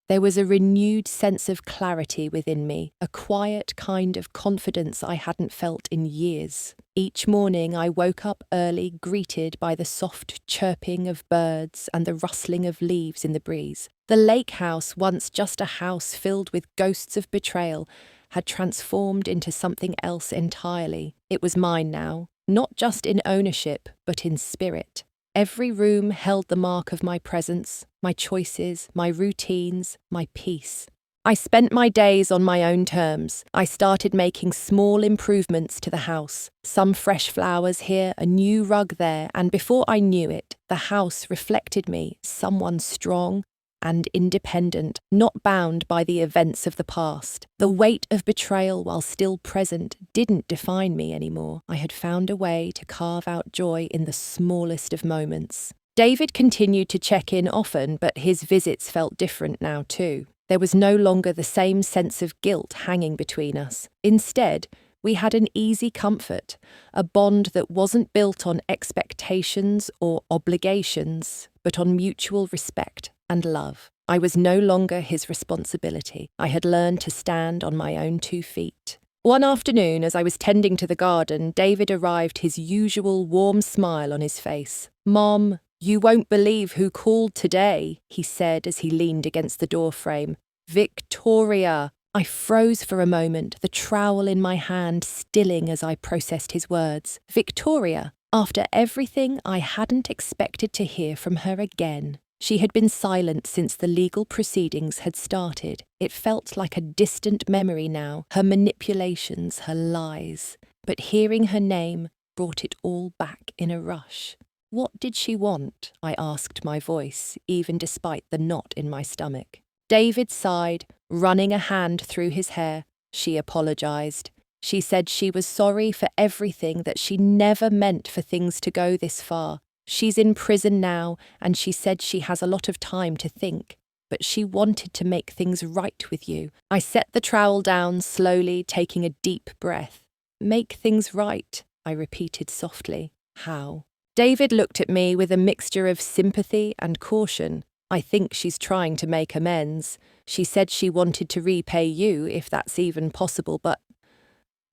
There was a renewed sense of clarity within me, a quiet kind of confidence I hadn't felt in years. Each morning I woke up early, greeted by the soft chirping of birds and the rustling of leaves in the breeze. The lake house, once just a house filled with ghosts of betrayal, had transformed into something else entirely. It was mine now, not just in ownership, but in spirit. Every room held the mark of my presence, my choices, my routines, my peace. I spent my days on my own terms. I started making small improvements to the house. Some fresh flowers here, a new rug there, and before I knew it, the house reflected me, someone strong and independent, not bound by the events of the past. The weight of betrayal, while still present, didn't define me anymore. I had found a way to carve out joy in the smallest of moments. David continued to check in often, but his visits felt different now too. There was no longer the same sense of guilt hanging between us. Instead, we had an easy comfort, a bond that wasn't built on expectations or obligations, but on mutual respect and love. I was no longer his responsibility. I had learned to stand on my own 2 feet. One afternoon, as I was tending to the garden, David arrived, his usual warm smile on his face. "Mom, "You won't believe who called today," he said as he leaned against the doorframe. "Victoria!" I froze for a moment, the trowel in my hand stilling as I processed his words. Victoria! After everything, I hadn't expected to hear from her again. She had been silent since the legal proceedings had started. It felt like a distant memory now, her manipulations, her lies. But hearing her name brought it all back in a rush. What did she want? I asked my voice, even despite the knot in my stomach. David sighed, running a hand through his hair. She apologized. She said she was sorry for everything, that she never meant for things to go this far. She's in prison now, and she said she has a lot of time to think. But she wanted to make things right with you. I set the trowel down slowly, taking a deep breath. Make things right, I repeated softly. How? David looked at me with a mixture of sympathy and caution. I think she's trying to make amends. She said she wanted to repay you, if that's even possible, but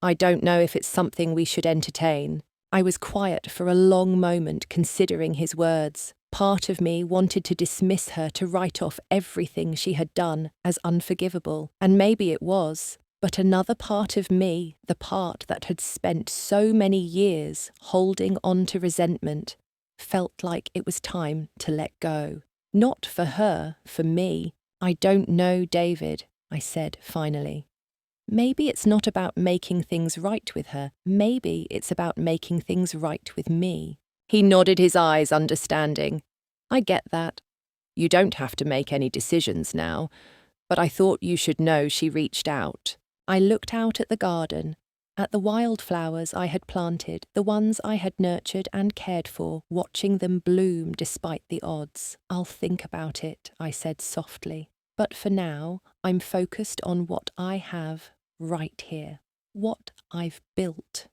I don't know if it's something we should entertain. I was quiet for a long moment, considering his words. Part of me wanted to dismiss her, to write off everything she had done as unforgivable, and maybe it was. But another part of me, the part that had spent so many years holding on to resentment, felt like it was time to let go. Not for her, for me. I don't know, David, I said finally. Maybe it's not about making things right with her. Maybe it's about making things right with me. He nodded his eyes, understanding. I get that. You don't have to make any decisions now, but I thought you should know she reached out. I looked out at the garden, at the wildflowers I had planted, the ones I had nurtured and cared for, watching them bloom despite the odds. I'll think about it, I said softly. But for now, I'm focused on what I have right here, what I've built.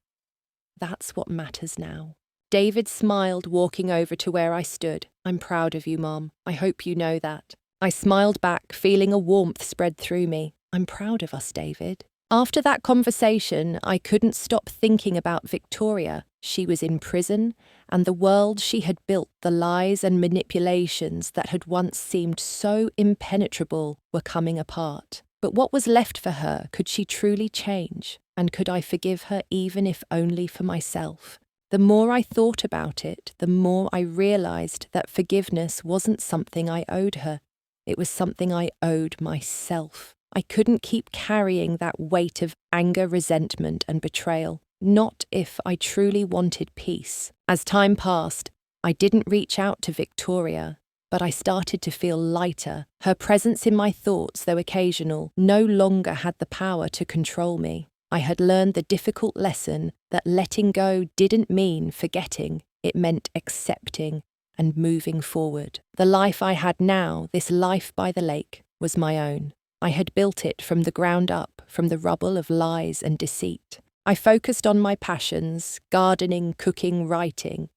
That's what matters now. David smiled, walking over to where I stood. I'm proud of you, Mom. I hope you know that. I smiled back, feeling a warmth spread through me. I'm proud of us, David. After that conversation, I couldn't stop thinking about Victoria. She was in prison, and the world she had built, the lies and manipulations that had once seemed so impenetrable, were coming apart. But what was left for her? Could she truly change? And could I forgive her, even if only for myself? The more I thought about it, the more I realized that forgiveness wasn't something I owed her. It was something I owed myself. I couldn't keep carrying that weight of anger, resentment, and betrayal. Not if I truly wanted peace. As time passed, I didn't reach out to Victoria, but I started to feel lighter. Her presence in my thoughts, though occasional, no longer had the power to control me. I had learned the difficult lesson that letting go didn't mean forgetting. It meant accepting and moving forward. The life I had now, this life by the lake, was my own. I had built it from the ground up, from the rubble of lies and deceit. I focused on my passions, gardening, cooking, writing.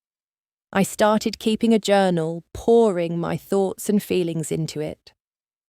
I started keeping a journal, pouring my thoughts and feelings into it.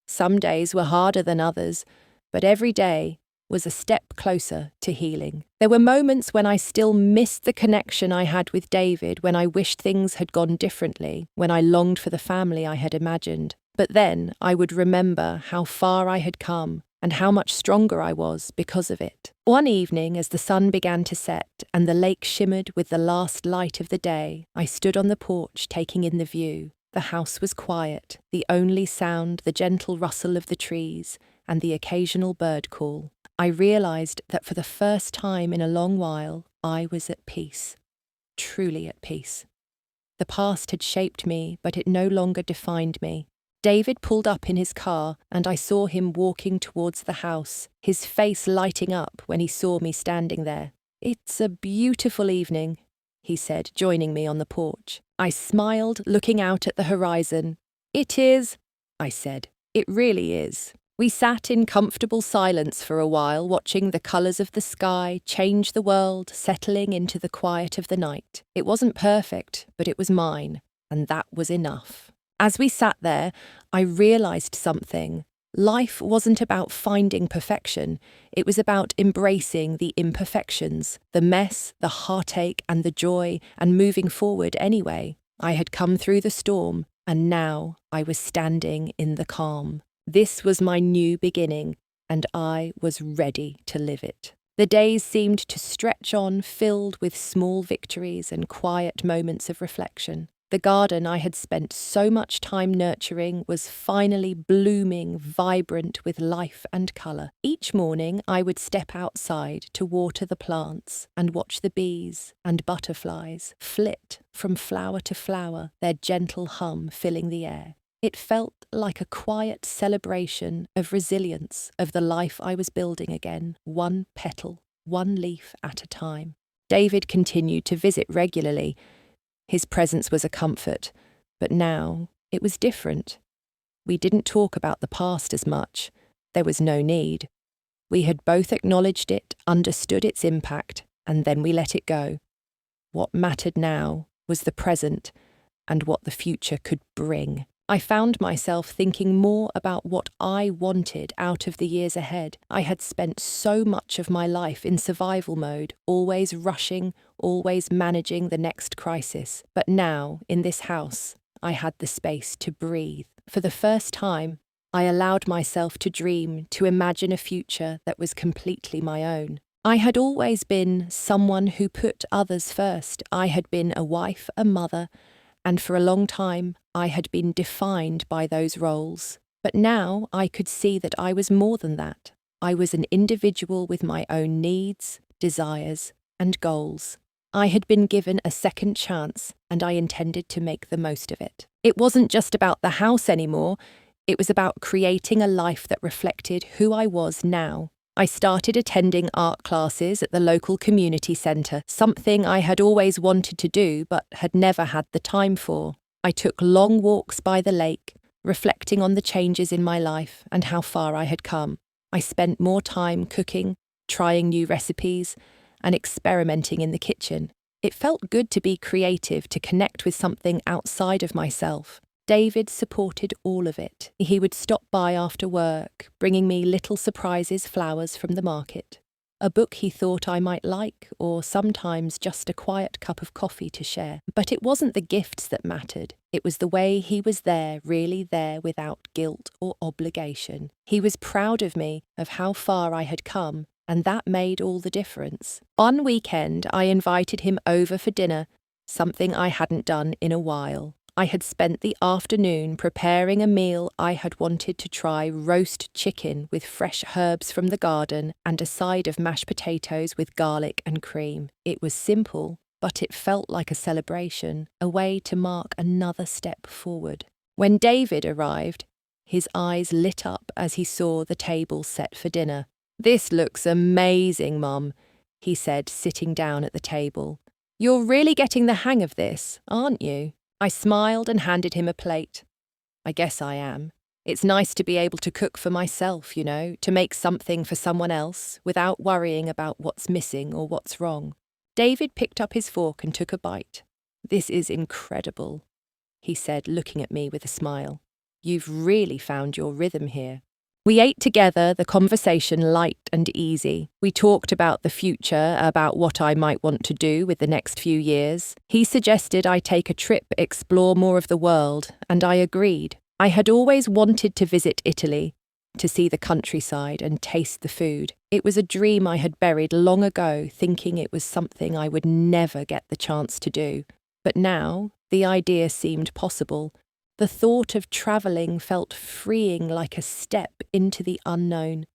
Some days were harder than others, but every day was a step closer to healing. There were moments when I still missed the connection I had with David, when I wished things had gone differently, when I longed for the family I had imagined. But then I would remember how far I had come and how much stronger I was because of it. One evening, as the sun began to set and the lake shimmered with the last light of the day, I stood on the porch taking in the view. The house was quiet, the only sound the gentle rustle of the trees and the occasional bird call. I realized that for the first time in a long while, I was at peace, truly at peace. The past had shaped me, but it no longer defined me. David pulled up in his car, and I saw him walking towards the house, his face lighting up when he saw me standing there. "It's a beautiful evening," he said, joining me on the porch. I smiled, looking out at the horizon. "It is," I said. "It really is." We sat in comfortable silence for a while, watching the colours of the sky change the world, settling into the quiet of the night. It wasn't perfect, but it was mine, and that was enough. As we sat there, I realised something. Life wasn't about finding perfection. It was about embracing the imperfections, the mess, the heartache and the joy, and moving forward anyway. I had come through the storm, and now I was standing in the calm. This was my new beginning, and I was ready to live it. The days seemed to stretch on, filled with small victories and quiet moments of reflection. The garden I had spent so much time nurturing was finally blooming, vibrant with life and colour. Each morning I would step outside to water the plants and watch the bees and butterflies flit from flower to flower, their gentle hum filling the air. It felt like a quiet celebration of resilience of the life I was building again, one petal, one leaf at a time. David continued to visit regularly. His presence was a comfort, but now it was different. We didn't talk about the past as much. There was no need. We had both acknowledged it, understood its impact, and then we let it go. What mattered now was the present and what the future could bring. I found myself thinking more about what I wanted out of the years ahead. I had spent so much of my life in survival mode, always rushing, always managing the next crisis. But now, in this house, I had the space to breathe. For the first time, I allowed myself to dream, to imagine a future that was completely my own. I had always been someone who put others first. I had been a wife, a mother, and for a long time I had been defined by those roles. But now I could see that I was more than that. I was an individual with my own needs, desires, and goals. I had been given a second chance, and I intended to make the most of it. It wasn't just about the house anymore. It was about creating a life that reflected who I was now. I started attending art classes at the local community centre, something I had always wanted to do but had never had the time for. I took long walks by the lake, reflecting on the changes in my life and how far I had come. I spent more time cooking, trying new recipes, and experimenting in the kitchen. It felt good to be creative, to connect with something outside of myself. David supported all of it. He would stop by after work, bringing me little surprises, flowers from the market, a book he thought I might like, or sometimes just a quiet cup of coffee to share. But it wasn't the gifts that mattered. It was the way he was there, really there, without guilt or obligation. He was proud of me, of how far I had come, and that made all the difference. One weekend, I invited him over for dinner, something I hadn't done in a while. I had spent the afternoon preparing a meal I had wanted to try: roast chicken with fresh herbs from the garden and a side of mashed potatoes with garlic and cream. It was simple, but it felt like a celebration, a way to mark another step forward. When David arrived, his eyes lit up as he saw the table set for dinner. "This looks amazing, Mum," he said, sitting down at the table. "You're really getting the hang of this, aren't you?" I smiled and handed him a plate. "I guess I am. It's nice to be able to cook for myself, to make something for someone else without worrying about what's missing or what's wrong." David picked up his fork and took a bite. "This is incredible," he said, looking at me with a smile. "You've really found your rhythm here." We ate together, the conversation light and easy. We talked about the future, about what I might want to do with the next few years. He suggested I take a trip, explore more of the world, and I agreed. I had always wanted to visit Italy, to see the countryside and taste the food. It was a dream I had buried long ago, thinking it was something I would never get the chance to do. But now, the idea seemed possible. The thought of travelling felt freeing, like a step into the unknown.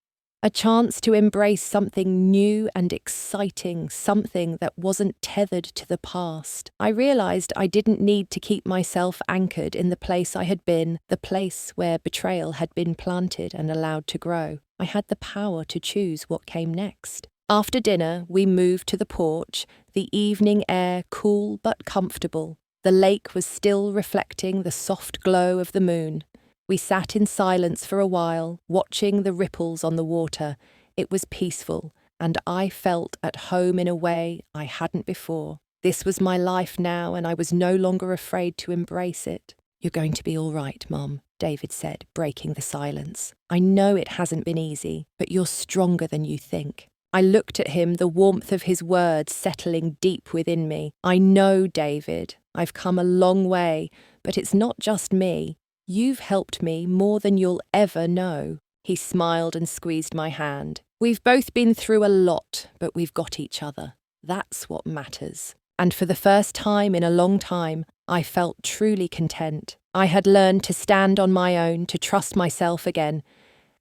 A chance to embrace something new and exciting, something that wasn't tethered to the past. I realised I didn't need to keep myself anchored in the place I had been, the place where betrayal had been planted and allowed to grow. I had the power to choose what came next. After dinner, we moved to the porch, the evening air cool but comfortable. The lake was still reflecting the soft glow of the moon. We sat in silence for a while, watching the ripples on the water. It was peaceful, and I felt at home in a way I hadn't before. This was my life now, and I was no longer afraid to embrace it. "You're going to be all right, Mum," David said, breaking the silence. "I know it hasn't been easy, but you're stronger than you think. I looked at him, the warmth of his words settling deep within me. I know, David, I've come a long way, but it's not just me. You've helped me more than you'll ever know. He smiled and squeezed my hand. We've both been through a lot, but we've got each other. That's what matters. And for the first time in a long time, I felt truly content. I had learned to stand on my own, to trust myself again,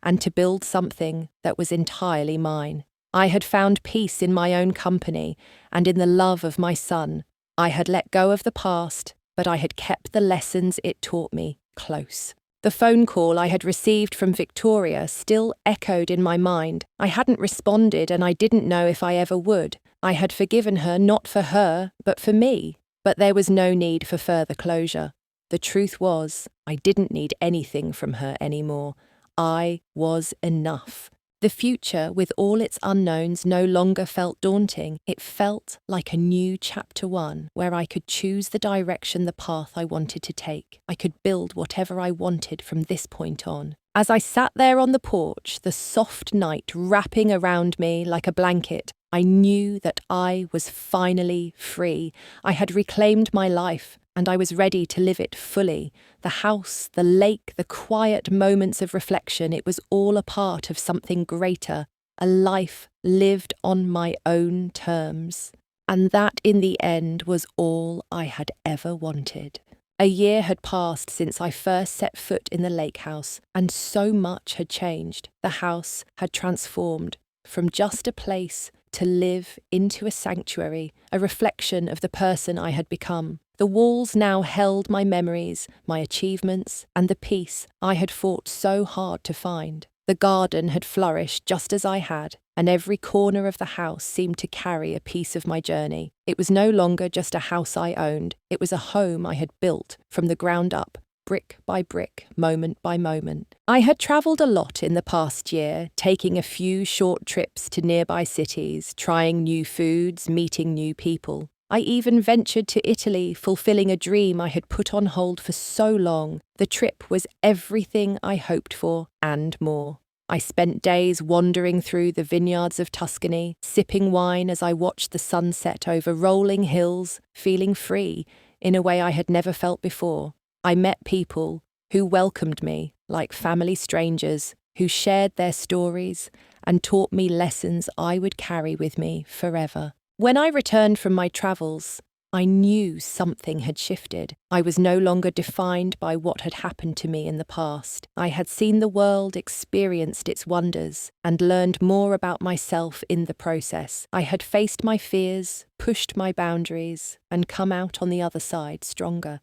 and to build something that was entirely mine. I had found peace in my own company and in the love of my son. I had let go of the past, but I had kept the lessons it taught me close. The phone call I had received from Victoria still echoed in my mind. I hadn't responded, and I didn't know if I ever would. I had forgiven her not for her, but for me. But there was no need for further closure. The truth was, I didn't need anything from her anymore. I was enough. The future, with all its unknowns, no longer felt daunting. It felt like a new chapter 1, where I could choose the direction, the path I wanted to take. I could build whatever I wanted from this point on. As I sat there on the porch, the soft night wrapping around me like a blanket, I knew that I was finally free. I had reclaimed my life, and I was ready to live it fully. The house, the lake, the quiet moments of reflection, it was all a part of something greater, a life lived on my own terms. And that, in the end, was all I had ever wanted. A year had passed since I first set foot in the lake house, and so much had changed. The house had transformed from just a place to live into a sanctuary, a reflection of the person I had become. The walls now held my memories, my achievements, and the peace I had fought so hard to find. The garden had flourished just as I had, and every corner of the house seemed to carry a piece of my journey. It was no longer just a house I owned, it was a home I had built from the ground up, brick by brick, moment by moment. I had travelled a lot in the past year, taking a few short trips to nearby cities, trying new foods, meeting new people. I even ventured to Italy, fulfilling a dream I had put on hold for so long. The trip was everything I hoped for and more. I spent days wandering through the vineyards of Tuscany, sipping wine as I watched the sunset over rolling hills, feeling free in a way I had never felt before. I met people who welcomed me like family strangers, who shared their stories and taught me lessons I would carry with me forever. When I returned from my travels, I knew something had shifted. I was no longer defined by what had happened to me in the past. I had seen the world, experienced its wonders, and learned more about myself in the process. I had faced my fears, pushed my boundaries, and come out on the other side stronger.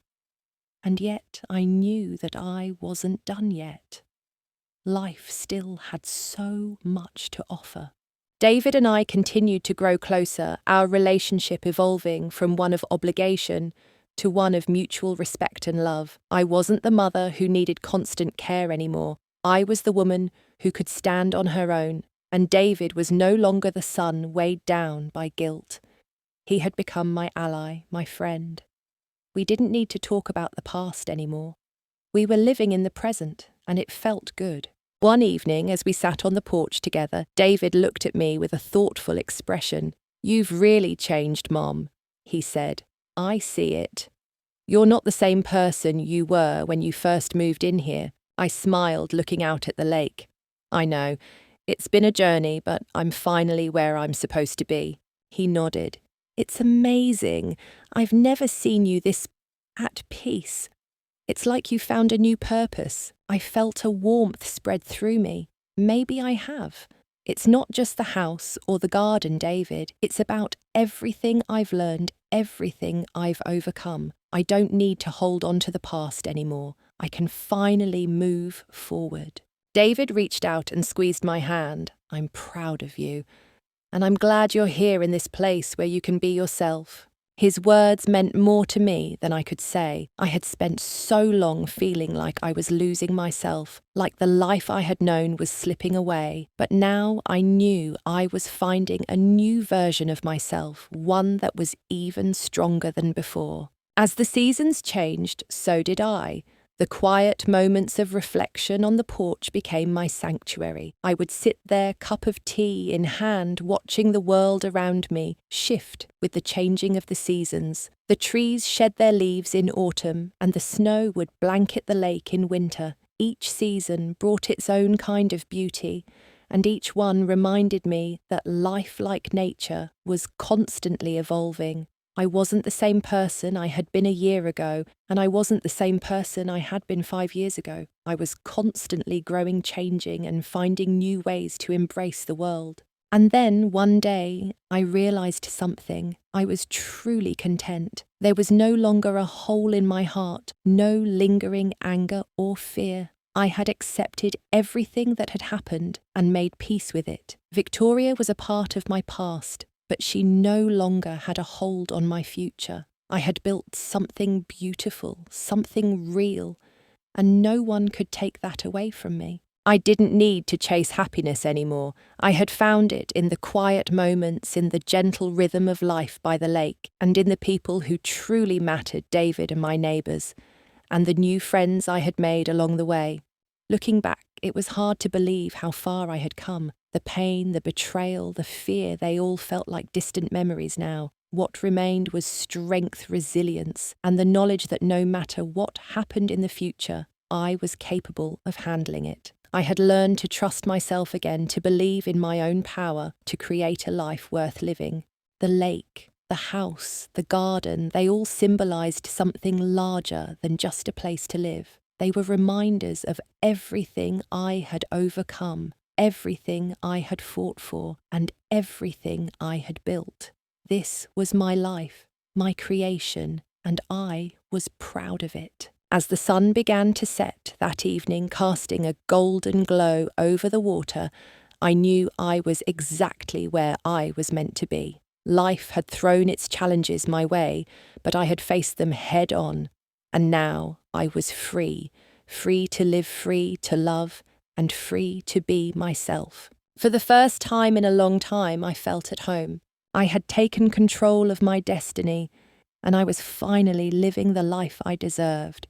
And yet I knew that I wasn't done yet. Life still had so much to offer. David and I continued to grow closer, our relationship evolving from one of obligation to one of mutual respect and love. I wasn't the mother who needed constant care anymore. I was the woman who could stand on her own, and David was no longer the son weighed down by guilt. He had become my ally, my friend. We didn't need to talk about the past anymore. We were living in the present, and it felt good. One evening, as we sat on the porch together, David looked at me with a thoughtful expression. "You've really changed, Mom," he said. "I see it. You're not the same person you were when you first moved in here." I smiled, looking out at the lake. "I know. It's been a journey, but I'm finally where I'm supposed to be." He nodded. "It's amazing. I've never seen you this at peace. It's like you found a new purpose. I felt a warmth spread through me. Maybe I have. It's not just the house or the garden, David. It's about everything I've learned, everything I've overcome. I don't need to hold on to the past anymore. I can finally move forward." David reached out and squeezed my hand. "I'm proud of you. And I'm glad you're here in this place where you can be yourself." His words meant more to me than I could say. I had spent so long feeling like I was losing myself, like the life I had known was slipping away. But now I knew I was finding a new version of myself, one that was even stronger than before. As the seasons changed, so did I. The quiet moments of reflection on the porch became my sanctuary. I would sit there, cup of tea in hand, watching the world around me shift with the changing of the seasons. The trees shed their leaves in autumn, and the snow would blanket the lake in winter. Each season brought its own kind of beauty, and each one reminded me that life, like nature, was constantly evolving. I wasn't the same person I had been a year ago, and I wasn't the same person I had been 5 years ago. I was constantly growing, changing, and finding new ways to embrace the world. And then, one day, I realized something. I was truly content. There was no longer a hole in my heart, no lingering anger or fear. I had accepted everything that had happened and made peace with it. Victoria was a part of my past, but she no longer had a hold on my future. I had built something beautiful, something real, and no one could take that away from me. I didn't need to chase happiness anymore. I had found it in the quiet moments, in the gentle rhythm of life by the lake, and in the people who truly mattered, David and my neighbours, and the new friends I had made along the way. Looking back, it was hard to believe how far I had come. The pain, the betrayal, the fear, they all felt like distant memories now. What remained was strength, resilience, and the knowledge that no matter what happened in the future, I was capable of handling it. I had learned to trust myself again, to believe in my own power to create a life worth living. The lake, the house, the garden, they all symbolised something larger than just a place to live. They were reminders of everything I had overcome, everything I had fought for, and everything I had built. This was my life, my creation, and I was proud of it. As the sun began to set that evening, casting a golden glow over the water, I knew I was exactly where I was meant to be. Life had thrown its challenges my way, but I had faced them head on. And now I was free, free to live, free to love, and free to be myself. For the first time in a long time, I felt at home. I had taken control of my destiny, and I was finally living the life I deserved.